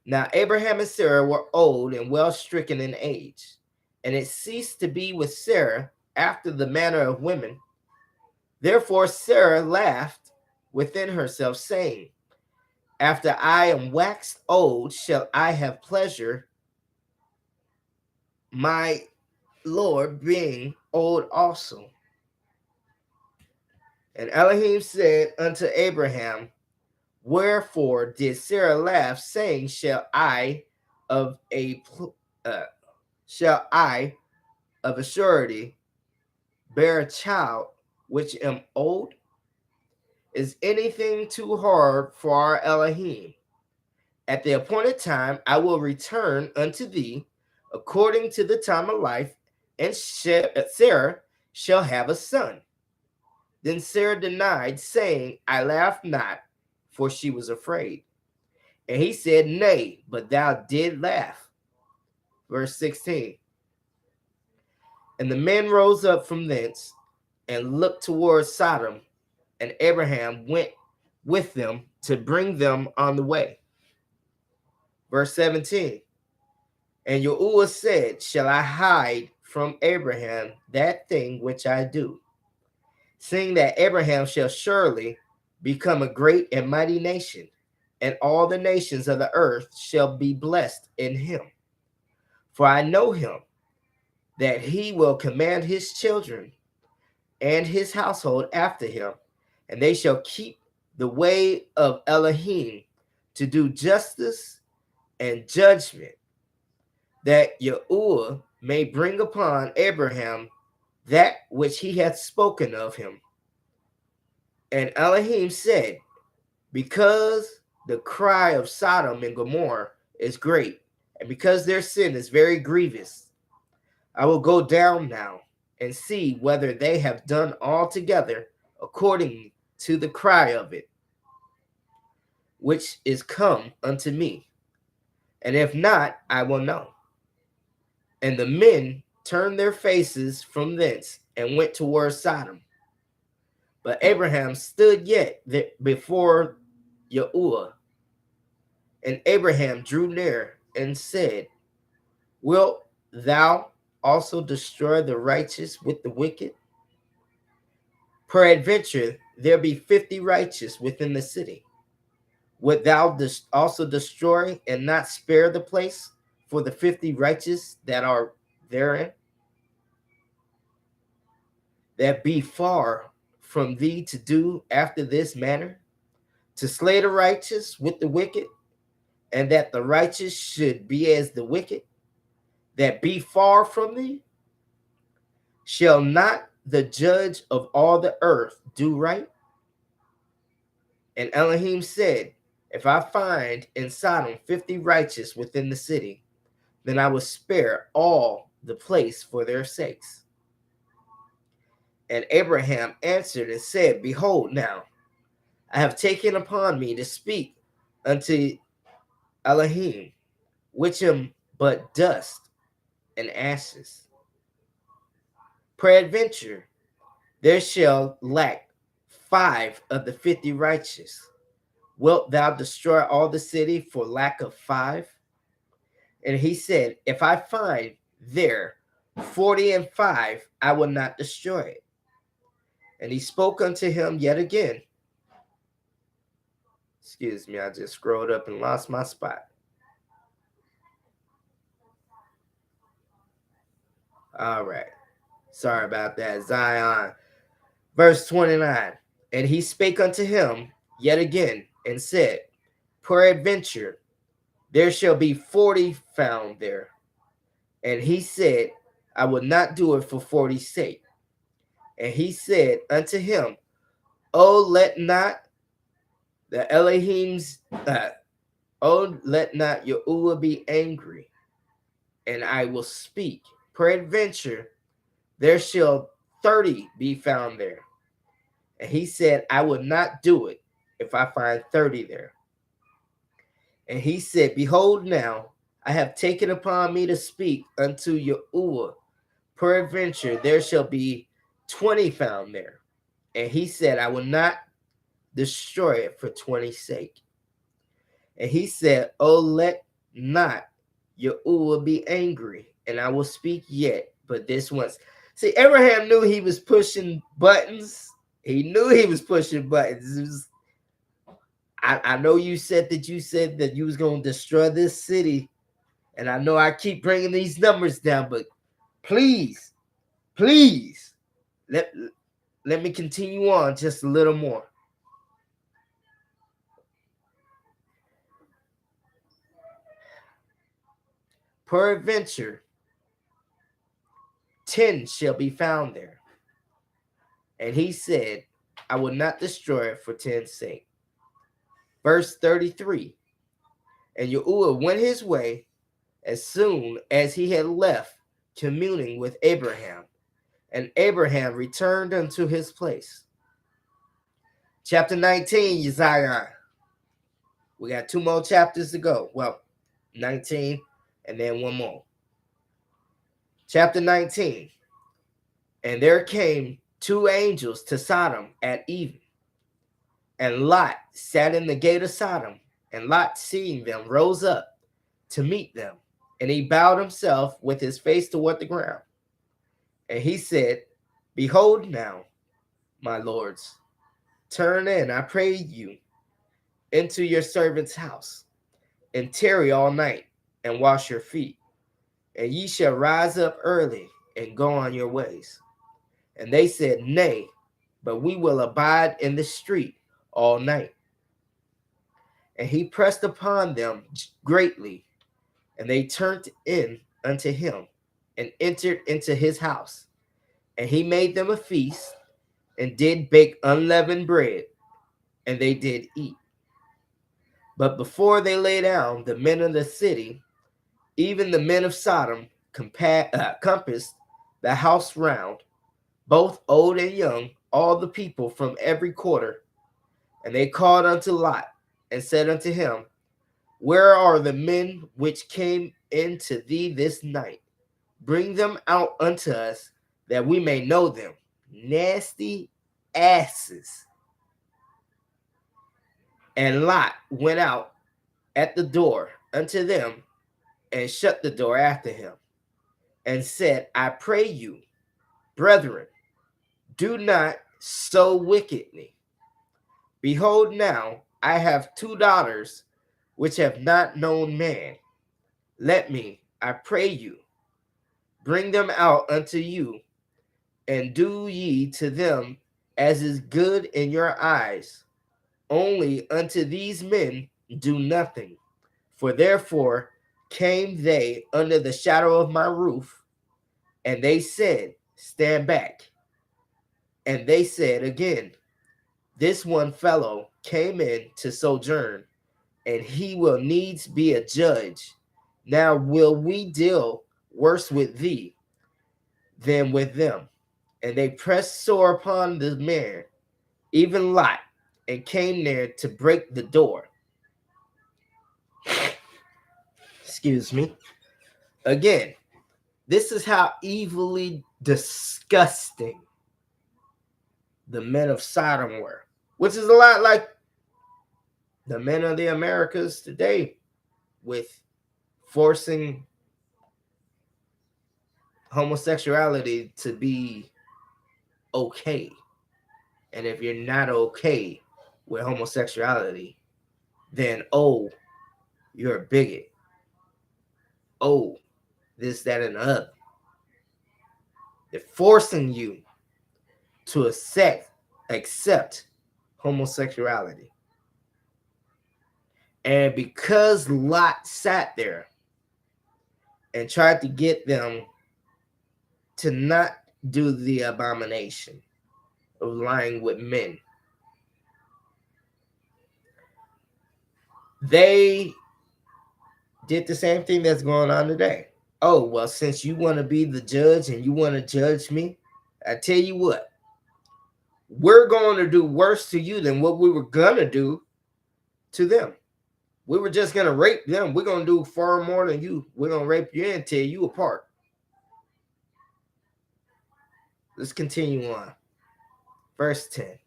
Now Abraham and Sarah were old and well stricken in age, and it ceased to be with Sarah after the manner of women. Therefore Sarah laughed within herself, saying, After I am waxed old, shall I have pleasure, my Lord being old also. And Elohim said unto Abraham, wherefore did Sarah laugh, saying, shall I of a surety bear a child which am old? Is anything too hard for our Elohim? At the appointed time I will return unto thee according to the time of life, and Sarah shall have a son. Then Sarah denied, saying, I laughed not, for she was afraid. And he said, nay, but thou did laugh. Verse 16. And the men rose up from thence and looked towards Sodom, and Abraham went with them to bring them on the way. Verse 17. And Yahuwah said, shall I hide from Abraham that thing which I do, seeing that Abraham shall surely become a great and mighty nation, and all the nations of the earth shall be blessed in him. For I know him, that he will command his children and his household after him, and they shall keep the way of Elohim to do justice and judgment, that Yahuwah may bring upon Abraham that which he hath spoken of him. And Elohim said, because the cry of Sodom and Gomorrah is great, and because their sin is very grievous, I will go down now and see whether they have done altogether according to the cry of it, which is come unto me. And if not, I will know. And the men turned their faces from thence and went towards Sodom. But Abraham stood yet before Yahuwah. And Abraham drew near and said, wilt thou also destroy the righteous with the wicked? Peradventure there be 50 righteous within the city. Wilt thou also destroy and not spare the place for the 50 righteous that are therein? That be far from thee to do after this manner, to slay the righteous with the wicked, and that the righteous should be as the wicked, that be far from thee? Shall not the judge of all the earth do right? And Elohim said, if I find in Sodom 50 righteous within the city, then I will spare all the place for their sakes. And Abraham answered and said, behold, now I have taken upon me to speak unto Elohim, which am but dust and ashes. Peradventure there shall lack 5 of the 50 righteous. Wilt thou destroy all the city for lack of 5? And he said, if I find there 40 and 5, I will not destroy it. And he spoke unto him yet again. Excuse me, I just scrolled up and lost my spot. All right. Sorry about that. Zion. Verse 29. And he spake unto him yet again and said, peradventure there shall be 40 found there. And he said, I will not do it for 40's sake. And he said unto him, oh, let not the Elohim's, let not Yahuwah be angry, and I will speak. Peradventure there shall 30 be found there. And he said, I will not do it if I find 30 there. And he said, behold, now I have taken upon me to speak unto Yahuwah. Peradventure there shall be 20 found there. And he said, I will not destroy it for 20's sake. And he said, oh, let not Yahuwah be angry, and I will speak yet, but this once. See, Abraham knew he was pushing buttons. He knew he was pushing buttons. I know you said that you was going to destroy this city, and I know I keep bringing these numbers down, but please, let let me continue on just a little more. Peradventure, 10 shall be found there. And he said, I will not destroy it for 10's sake. Verse 33. And Yahuwah went his way as soon as he had left communing with Abraham. And Abraham returned unto his place. Chapter 19, Uzziah. We got 2 more chapters to go. Well, 19 and then 1 more. Chapter 19. And there came 2 angels to Sodom at even. And Lot sat in the gate of Sodom. And Lot, seeing them, rose up to meet them. And he bowed himself with his face toward the ground. And he said, Behold now, my lords, turn in, I pray you, into your servant's house, and tarry all night, and wash your feet. And ye shall rise up early, and go on your ways. And they said, Nay, but we will abide in the street all night. And he pressed upon them greatly, and they turned in unto him, and entered into his house. And he made them a feast, and did bake unleavened bread, and they did eat. But before they lay down, the men of the city, even the men of Sodom, compassed the house round, both old and young, all the people from every quarter. And they called unto Lot, and said unto him, Where are the men which came into thee this night? Bring them out unto us, that we may know them. Nasty asses. And Lot went out at the door unto them, and shut the door after him, and said, I pray you, brethren, do not so wickedly. Behold, now I have 2 daughters which have not known man. Let me, I pray you, bring them out unto you, and do ye to them as is good in your eyes. Only unto these men do nothing, for therefore came they under the shadow of my roof, and they said, Stand back. And they said again, This one fellow came in to sojourn, and he will needs be a judge. Now will we deal worse with thee than with them? And they pressed sore upon the man, even Lot, and came near to break the door. Excuse me. Again, this is how evilly disgusting the men of Sodom were, which is a lot like the men of the Americas today, with forcing homosexuality to be okay. And if you're not okay with homosexuality, then, oh, you're a bigot. Oh, this, that, and the other. They're forcing you to accept homosexuality. And because Lot sat there and tried to get them to not do the abomination of lying with men, they did the same thing that's going on today. Oh, well, since you want to be the judge and you want to judge me, I tell you what, we're going to do worse to you than what we were going to do to them. We were just going to rape them. We're going to do far more than you. We're going to rape you and tear you apart. Let's continue on. Verse 10.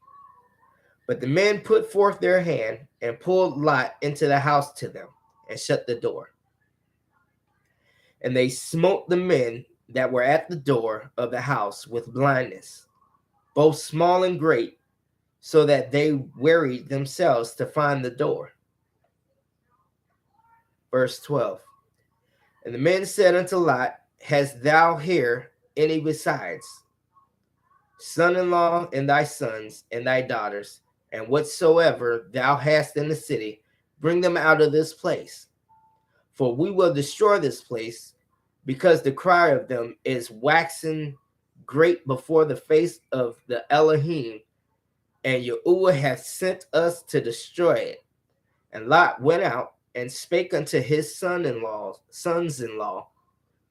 But the men put forth their hand and pulled Lot into the house to them and shut the door. And they smote the men that were at the door of the house with blindness, both small and great, so that they wearied themselves to find the door. Verse 12. And the men said unto Lot, Hast thou here any besides? son-in-law, and thy sons, and thy daughters, and whatsoever thou hast in the city, bring them out of this place. For we will destroy this place, because the cry of them is waxen great before the face of the Elohim, and Yahuwah hath sent us to destroy it. And Lot went out and spake unto his sons-in-law,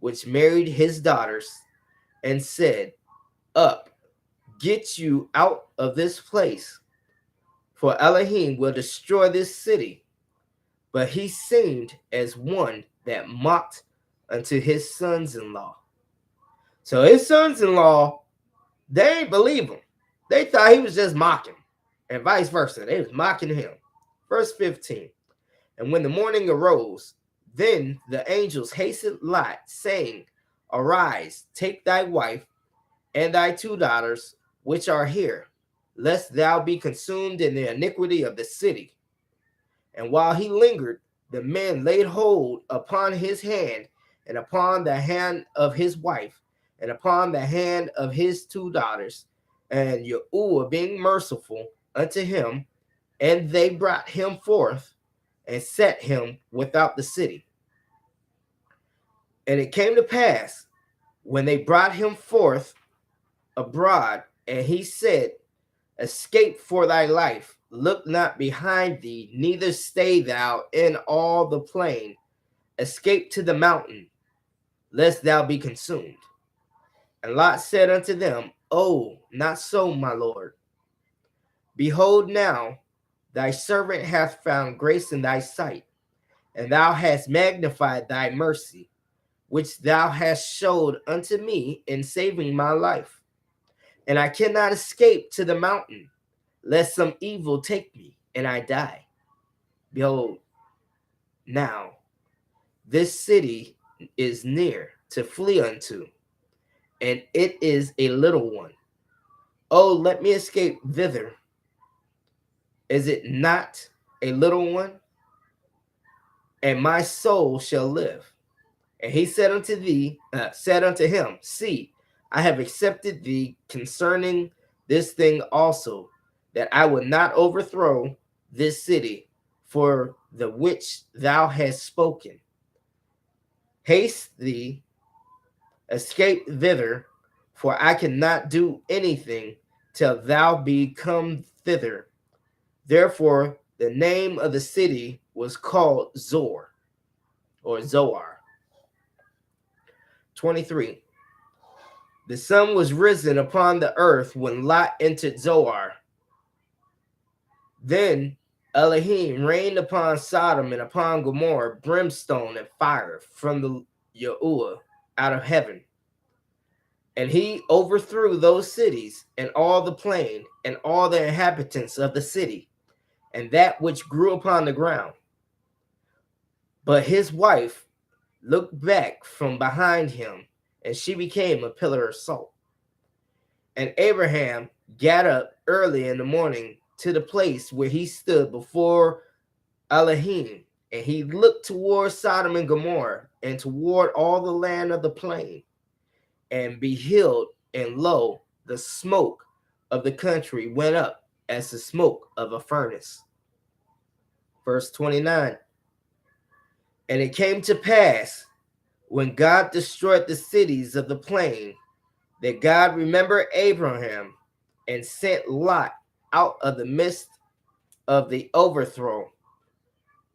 which married his daughters, and said, Up, get you out of this place, for Elohim will destroy this city. But he seemed as one that mocked unto his sons-in-law. So his sons-in-law, they ain't believe him. They thought he was just mocking, and vice versa. They was mocking him. Verse 15. And when the morning arose, then the angels hastened Lot, saying, Arise, take thy wife and thy 2 daughters, which are here, lest thou be consumed in the iniquity of the city. And while he lingered, the men laid hold upon his hand, and upon the hand of his wife, and upon the hand of his 2 daughters, and Yahuwah being merciful unto him, and they brought him forth, and set him without the city. And it came to pass, when they brought him forth abroad, and he said, Escape for thy life, look not behind thee, neither stay thou in all the plain. Escape to the mountain, lest thou be consumed. And Lot said unto them, Oh, not so, my lord. Behold, now thy servant hath found grace in thy sight, and thou hast magnified thy mercy, which thou hast showed unto me in saving my life. And I cannot escape to the mountain, lest some evil take me, and I die. Behold, now this city is near to flee unto, and it is a little one. Oh, let me escape thither. Is it not a little one? And my soul shall live. And he said unto him, See, I have accepted thee concerning this thing also, that I will not overthrow this city for the which thou hast spoken. Haste thee, escape thither, for I cannot do anything till thou be come thither. Therefore, the name of the city was called Zoar, or Zoar. 23. The sun was risen upon the earth when Lot entered Zoar. Then Elohim rained upon Sodom and upon Gomorrah brimstone and fire from the Yahuwah out of heaven. And he overthrew those cities and all the plain and all the inhabitants of the city and that which grew upon the ground. But his wife looked back from behind him, and she became a pillar of salt. And Abraham got up early in the morning to the place where he stood before Elohim, and he looked toward Sodom and Gomorrah, and toward all the land of the plain, and beheld, and lo, the smoke of the country went up as the smoke of a furnace. Verse 29. And it came to pass, when God destroyed the cities of the plain, that God remembered Abraham and sent Lot out of the midst of the overthrow.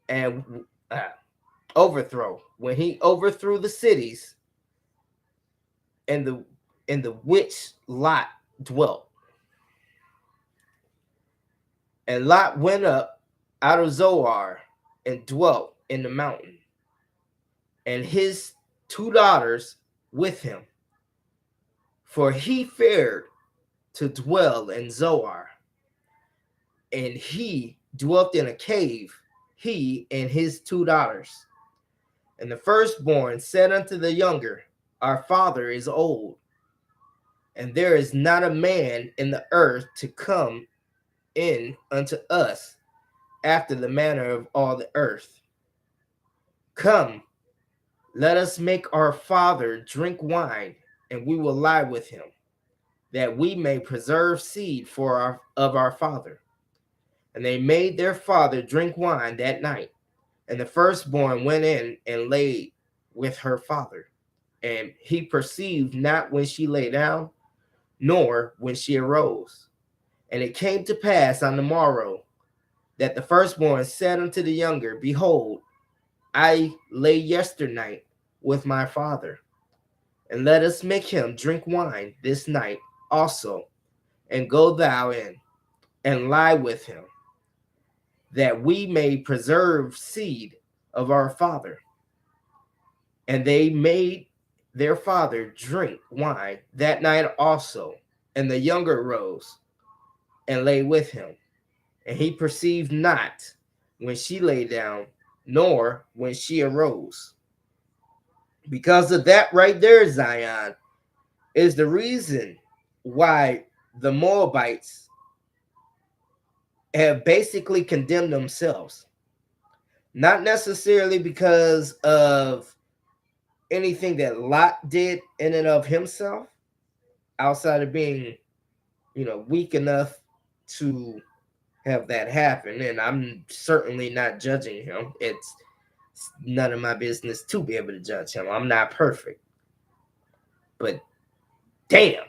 And when he overthrew the cities in the which Lot dwelt. And Lot went up out of Zoar and dwelt in the mountain, and his 2 daughters with him, for he feared to dwell in Zoar. And he dwelt in a cave, he and his 2 daughters. And the firstborn said unto the younger, Our father is old, and there is not a man in the earth to come in unto us after the manner of all the earth. Come, let us make our father drink wine, and we will lie with him. that we may preserve seed of our father. And they made their father drink wine that night. And the firstborn went in and lay with her father. And he perceived not when she lay down, nor when she arose. And it came to pass on the morrow that the firstborn said unto the younger, Behold, I lay yesternight with my father, and let us make him drink wine this night also, and go thou in and lie with him, that we may preserve seed of our father. And they made their father drink wine that night also, and the younger rose and lay with him. And he perceived not when she lay down, nor when she arose. Because of that right there, Zion, is the reason why the Moabites have basically condemned themselves. Not necessarily because of anything that Lot did in and of himself, outside of being, weak enough to have that happen. And I'm certainly not judging him. It's none of my business to be able to judge him. I'm not perfect. But damn.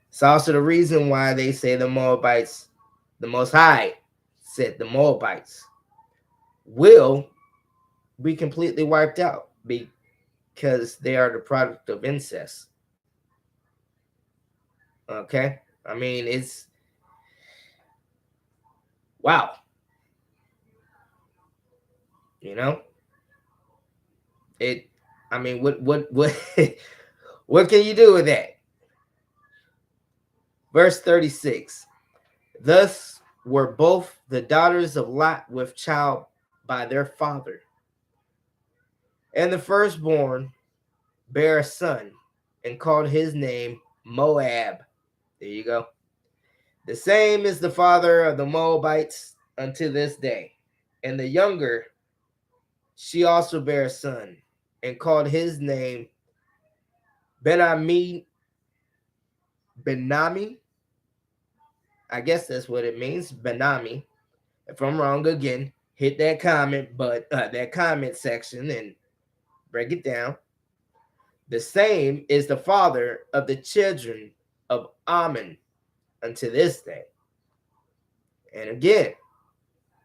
It's also the reason why they say the Moabites, the Most High said the Moabites will be completely wiped out because they are the product of incest. Okay? I mean, it's wow. What what can you do with that? Verse 36. Thus were both the daughters of Lot with child by their father. And the firstborn bare a son and called his name Moab. There you go. The same is the father of the Moabites unto this day. And the younger, she also bare a son and called his name Benami. I guess that's what it means, Benami. If I'm wrong, again, hit that comment, that comment section and break it down. The same is the father of the children of Ammon unto this day. And again,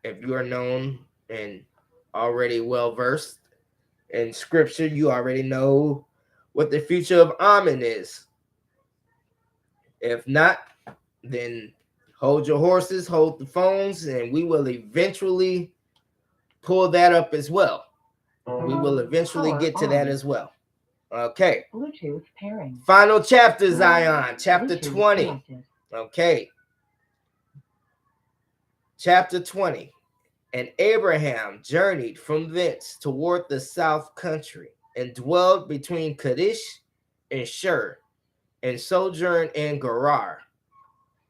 if you are known and already well versed in scripture, you already know what the future of Ammon is. If not, then hold your horses, hold the phones, and we will eventually pull that up as well. We will eventually get to that as well. Okay.
Bluetooth pairing.
Final chapter, Zion, chapter 20.
Connected.
Okay. Chapter 20. And Abraham journeyed from thence toward the south country, and dwelled between Kadesh and Shur, and sojourned in Gerar.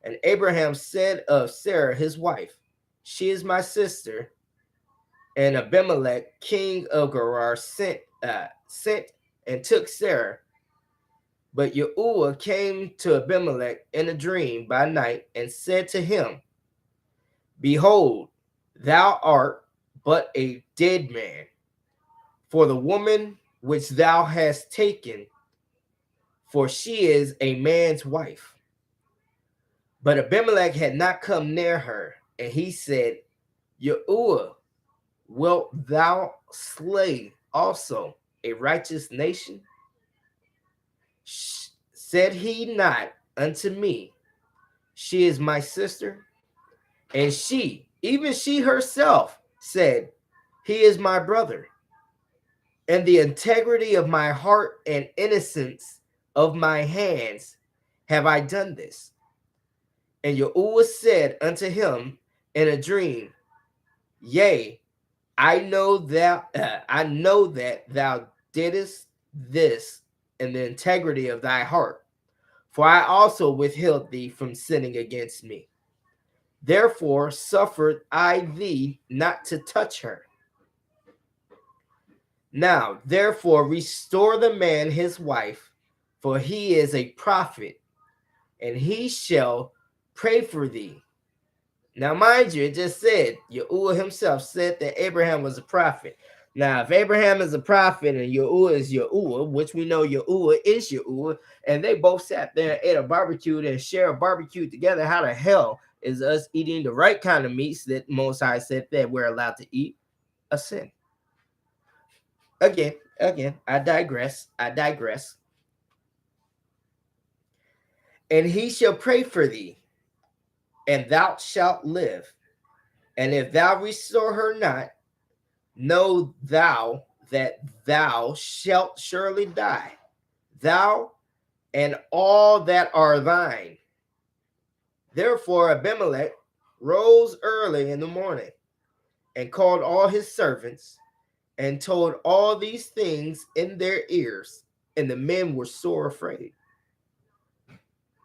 And Abraham said of Sarah his wife, She is my sister. And Abimelech, king of Gerar, sent and took Sarah. But Yahuwah came to Abimelech in a dream by night, and said to him, Behold, thou art but a dead man, for the woman which thou hast taken, for she is a man's wife. But Abimelech had not come near her, and he said, Yahuwah, wilt thou slay also a righteous nation? Said he not unto me, She is my sister? And she, even she herself, said, He is my brother. And the integrity of my heart and innocence of my hands have I done this. And Yahuwah said unto him in a dream, Yea, I know that thou didst this in the integrity of thy heart, for I also withheld thee from sinning against me. Therefore suffered I thee not to touch her. Now, therefore, restore the man his wife, for he is a prophet and he shall pray for thee. Now, mind you, it just said, Yahuwah himself said that Abraham was a prophet. Now, if Abraham is a prophet and Yahuwah is Yahuwah, which we know Yahuwah is Yahuwah, and they both sat there and ate a barbecue and share a barbecue together, how the hell is us eating the right kind of meats that Most High said that we're allowed to eat a sin? Again, I digress. And he shall pray for thee, and thou shalt live. And if thou restore her not, know thou that thou shalt surely die, thou and all that are thine. Therefore Abimelech rose early in the morning and called all his servants and told all these things in their ears, and the men were sore afraid.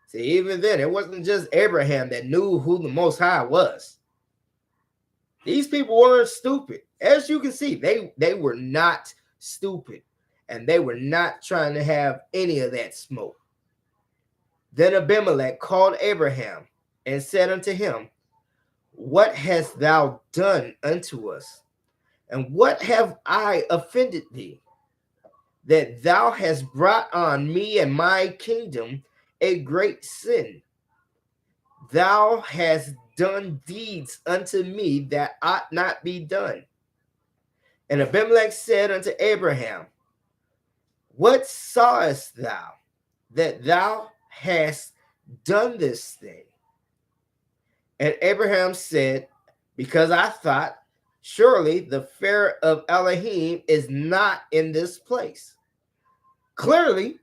See, even then, it wasn't just Abraham that knew who the Most High was. These people weren't stupid. As you can see, they were not stupid, and they were not trying to have any of that smoke. Then Abimelech called Abraham and said unto him, what hast thou done unto us? And what have I offended thee, that thou hast brought on me and my kingdom a great sin? Thou hast done deeds unto me that ought not be done. And Abimelech said unto Abraham, what sawest thou that thou hast done this thing? And Abraham said, because I thought, surely the fear of Elohim is not in this place. Clearly,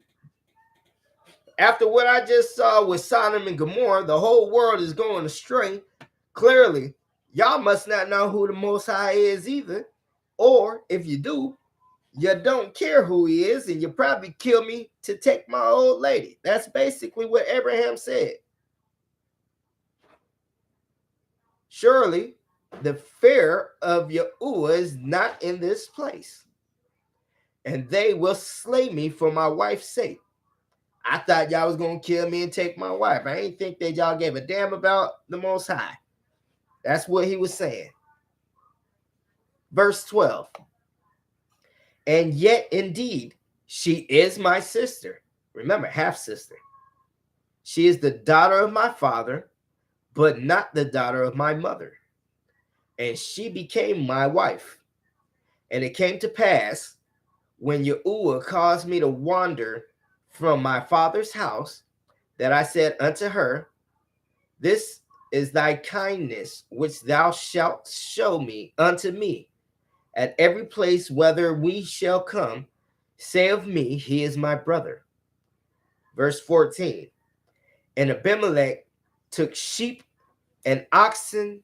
after what I just saw with Sodom and Gomorrah, the whole world is going astray. Clearly, y'all must not know who the Most High is either. Or if you do, you don't care who he is, and you probably kill me to take my old lady. That's basically what Abraham said. Surely, the fear of Yahuwah is not in this place, and they will slay me for my wife's sake. I thought y'all was going to kill me and take my wife. I ain't think that y'all gave a damn about the Most High. That's what he was saying. Verse 12. And yet, indeed, she is my sister. Remember, half-sister. She is the daughter of my father, but not the daughter of my mother. And she became my wife. And it came to pass, when Yahuwah caused me to wander from my father's house, that I said unto her, this is thy kindness which thou shalt show me unto me at every place whither we shall come. Say of me, he is my brother. Verse 14. And Abimelech took sheep and oxen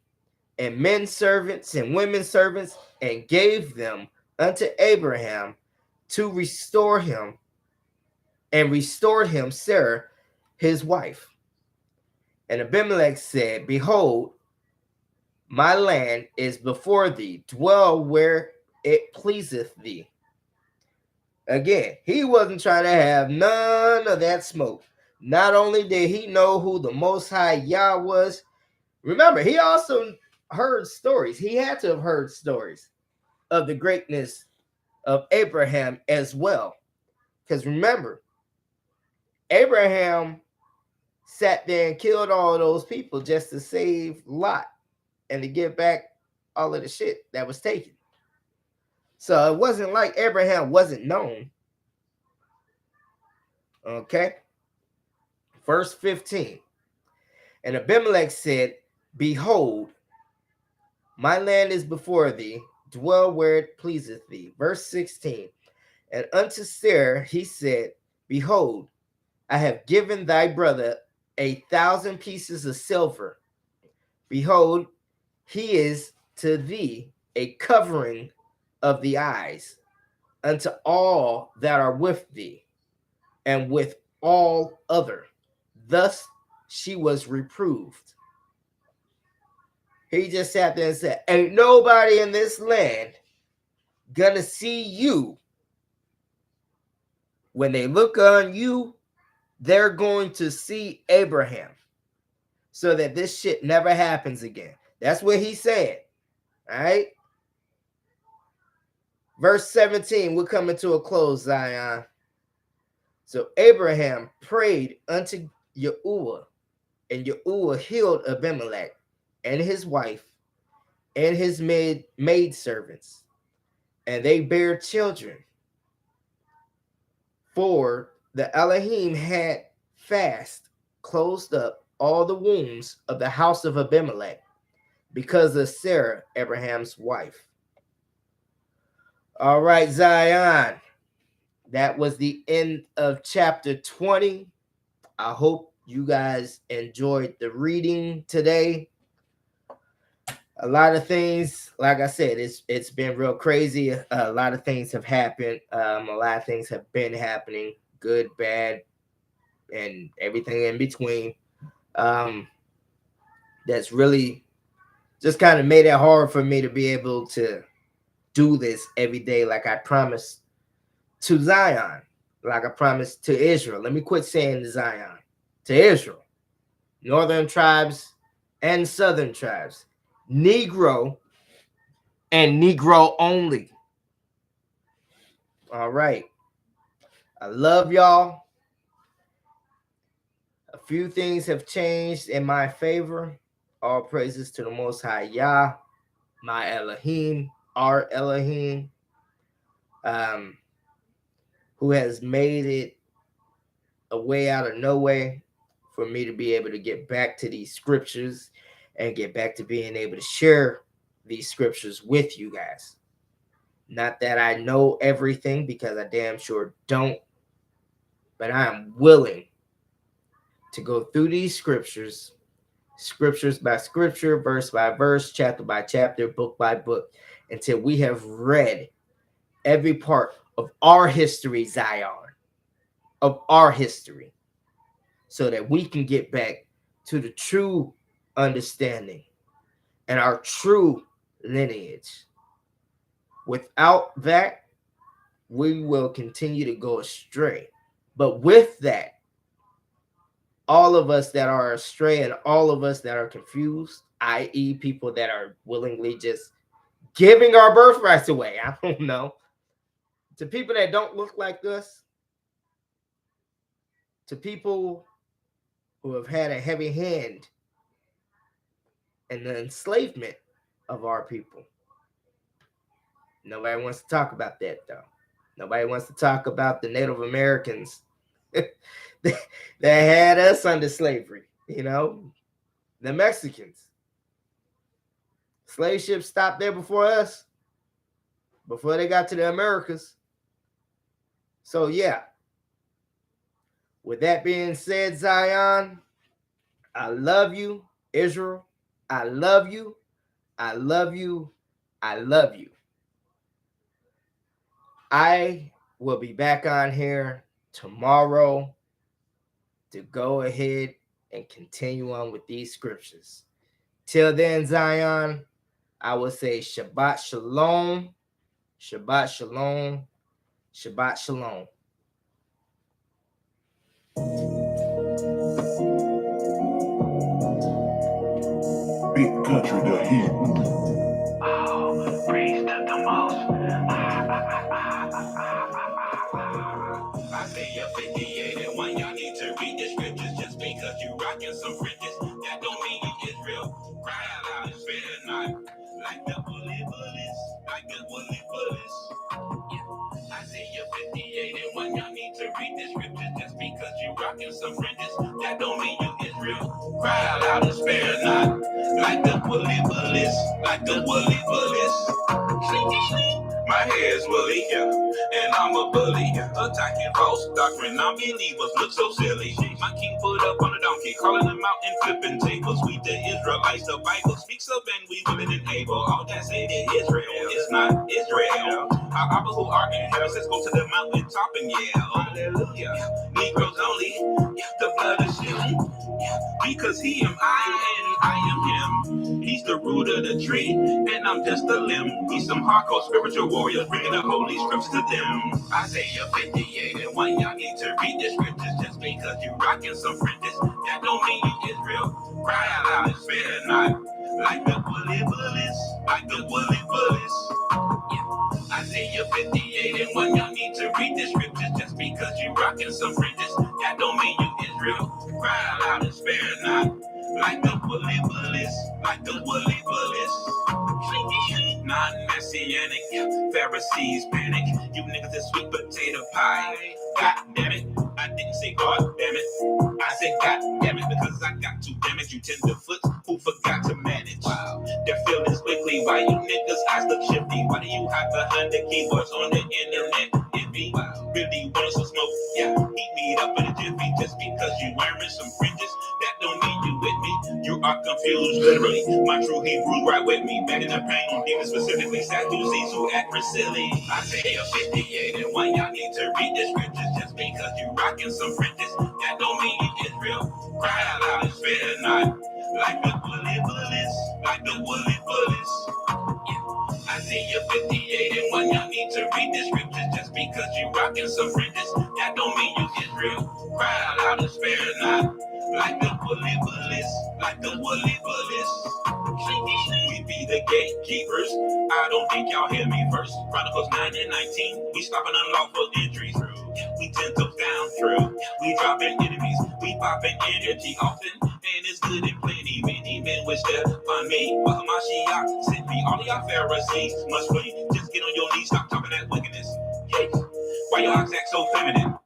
and men servants and women servants and gave them unto Abraham to restore him, and restored him Sarah, his wife. And Abimelech said, behold, my land is before thee. Dwell where it pleaseth thee. Again, he wasn't trying to have none of that smoke. Not only did he know who the Most High Yah was, remember, he also heard stories. He had to have heard stories of the greatness of Abraham as well. Because remember, Abraham sat there and killed all those people just to save Lot and to get back all of the shit that was taken. So it wasn't like Abraham wasn't known. Okay. Verse 15. And Abimelech said, behold, my land is before thee. Dwell where it pleaseth thee. Verse 16. And unto Sarah he said, behold, I have given thy brother 1,000 pieces of silver. Behold, he is to thee a covering of the eyes unto all that are with thee, and with all other. Thus she was reproved. He just sat there and said, ain't nobody in this land gonna see you. When they look on you, they're going to see Abraham so that this shit never happens again. That's what he said. All right. Verse 17, we're coming to a close, Zion. So Abraham prayed unto Yahuwah, and Yahuwah healed Abimelech and his wife and his maid servants, and they bare children. For the Elohim had fast closed up all the wombs of the house of Abimelech because of Sarah, Abraham's wife. All right, Zion. That was the end of chapter 20. I hope you guys enjoyed the reading today. A lot of things, like I said, it's been real crazy. A lot of things have happened. A lot of things have been happening, good, bad, and everything in between. That's really just kind of made it hard for me to be able to do this every day like I promised to Zion, like I promised to Israel. Let me quit saying to Zion, to Israel, northern tribes and southern tribes, Negro and Negro only. All right. I love y'all. A few things have changed in my favor. All praises to the Most High Yah, my Elohim, our Elohim, who has made it a way out of no way for me to be able to get back to these scriptures and get back to being able to share these scriptures with you guys. Not that I know everything, because I damn sure don't, but I am willing to go through these scriptures by scripture, verse by verse, chapter by chapter, book by book, until we have read every part of our history, Zion, of our history, so that we can get back to the true understanding and our true lineage. Without that, we will continue to go astray. But with that, all of us that are astray and all of us that are confused, i.e. people that are willingly just giving our birthrights away, I don't know, to people that don't look like us, to people who have had a heavy hand in the enslavement of our people. Nobody wants to talk about that, though. Nobody wants to talk about the Native Americans that had us under slavery, you know, the Mexicans. Slave ships stopped there before us, before they got to the Americas. So, yeah. With that being said, Zion, I love you, Israel. I love you. I love you. I love you. I will be back on here tomorrow to go ahead and continue on with these scriptures. Till then, Zion, I will say Shabbat Shalom, Shabbat Shalom, Shabbat Shalom.
Big country, the Hebrew.
Oh, praise to the most.
Isaiah 58 and 1, y'all need to read the scriptures. Just because you rockin' some fringes, that don't mean you Israel. Cry out loud and spare not. Like the bully bullets, like the bully bullets. Isaiah 58 and 1, y'all need to read the scriptures. Just because you rockin' some fringes, that don't mean you Israel. Cry out loud and spare not. Like the bully bullets, like the bully bullets. My hair's woolly, yeah, and I'm a bully, yeah. Attacking false doctrine, non-believers look so silly. My king put up on a donkey, calling them out and flipping tables. We the Israelites, the Bible speaks of, and we willing and able. All that said is Israel, it's not Israel. Our Abba who art in heaven says go to the mountain top and yell, hallelujah. Negroes only, the blood is shed. Because he am I and I am him. He's the root of the tree and I'm just a limb. He's some hardcore spiritual warriors bringing the holy scriptures to them. Isaiah 58 and 1, y'all need to read the scriptures. Just because you rocking some fringes, that don't mean you Israel. Cry out loud and spare not. Like the woolly bullies, like the woolly bullies. Isaiah 58 and 1, y'all need to read the scriptures. Just because you rocking some fringes, that don't mean you Israel. Cry out loud and spare not. Like the woolly bullies, like the woolly bullies. Non-messianic, Pharisees panic. You niggas is sweet potato pie. God damn it, I didn't say God damn it. I said God damn it because I got to damage you tenderfoots who forgot to manage. Wow. Their feelings quickly. Why you niggas eyes look shifty? Why do you hide behind the keyboards on the internet? If he really wants some smoke, yeah, heat me up in a jiffy. Just because you wearing some fringes, that don't mean you with me. You are confused, literally. My true Hebrews right with me. Back in the pain on demons, specifically Sadducees who act silly. Isaiah 58 and 1, y'all need to read the scriptures. Just because you rocking some fringes, that don't mean you Israel. Cry out loud and spare not. Like the woolly bullies, like the woolly bullies. Isaiah 58 and 1, y'all need to read the scriptures. Just because you rocking some fringes, that don't mean you Israel. Cry out loud and spare not. Like the woolly bullies, like the woolly bullies. We be the gatekeepers. I don't think y'all hear me first. Chronicles 9 and 19. We stopping unlawful entries. We 10 toes down through. We dropping enemies. We popping energy often. And it's good and plenty. Many men wish to find me. But Mashiach sent me. All of y'all Pharisees must flee. Just get on your knees. Stop talking that wickedness. Why your eyes act so feminine?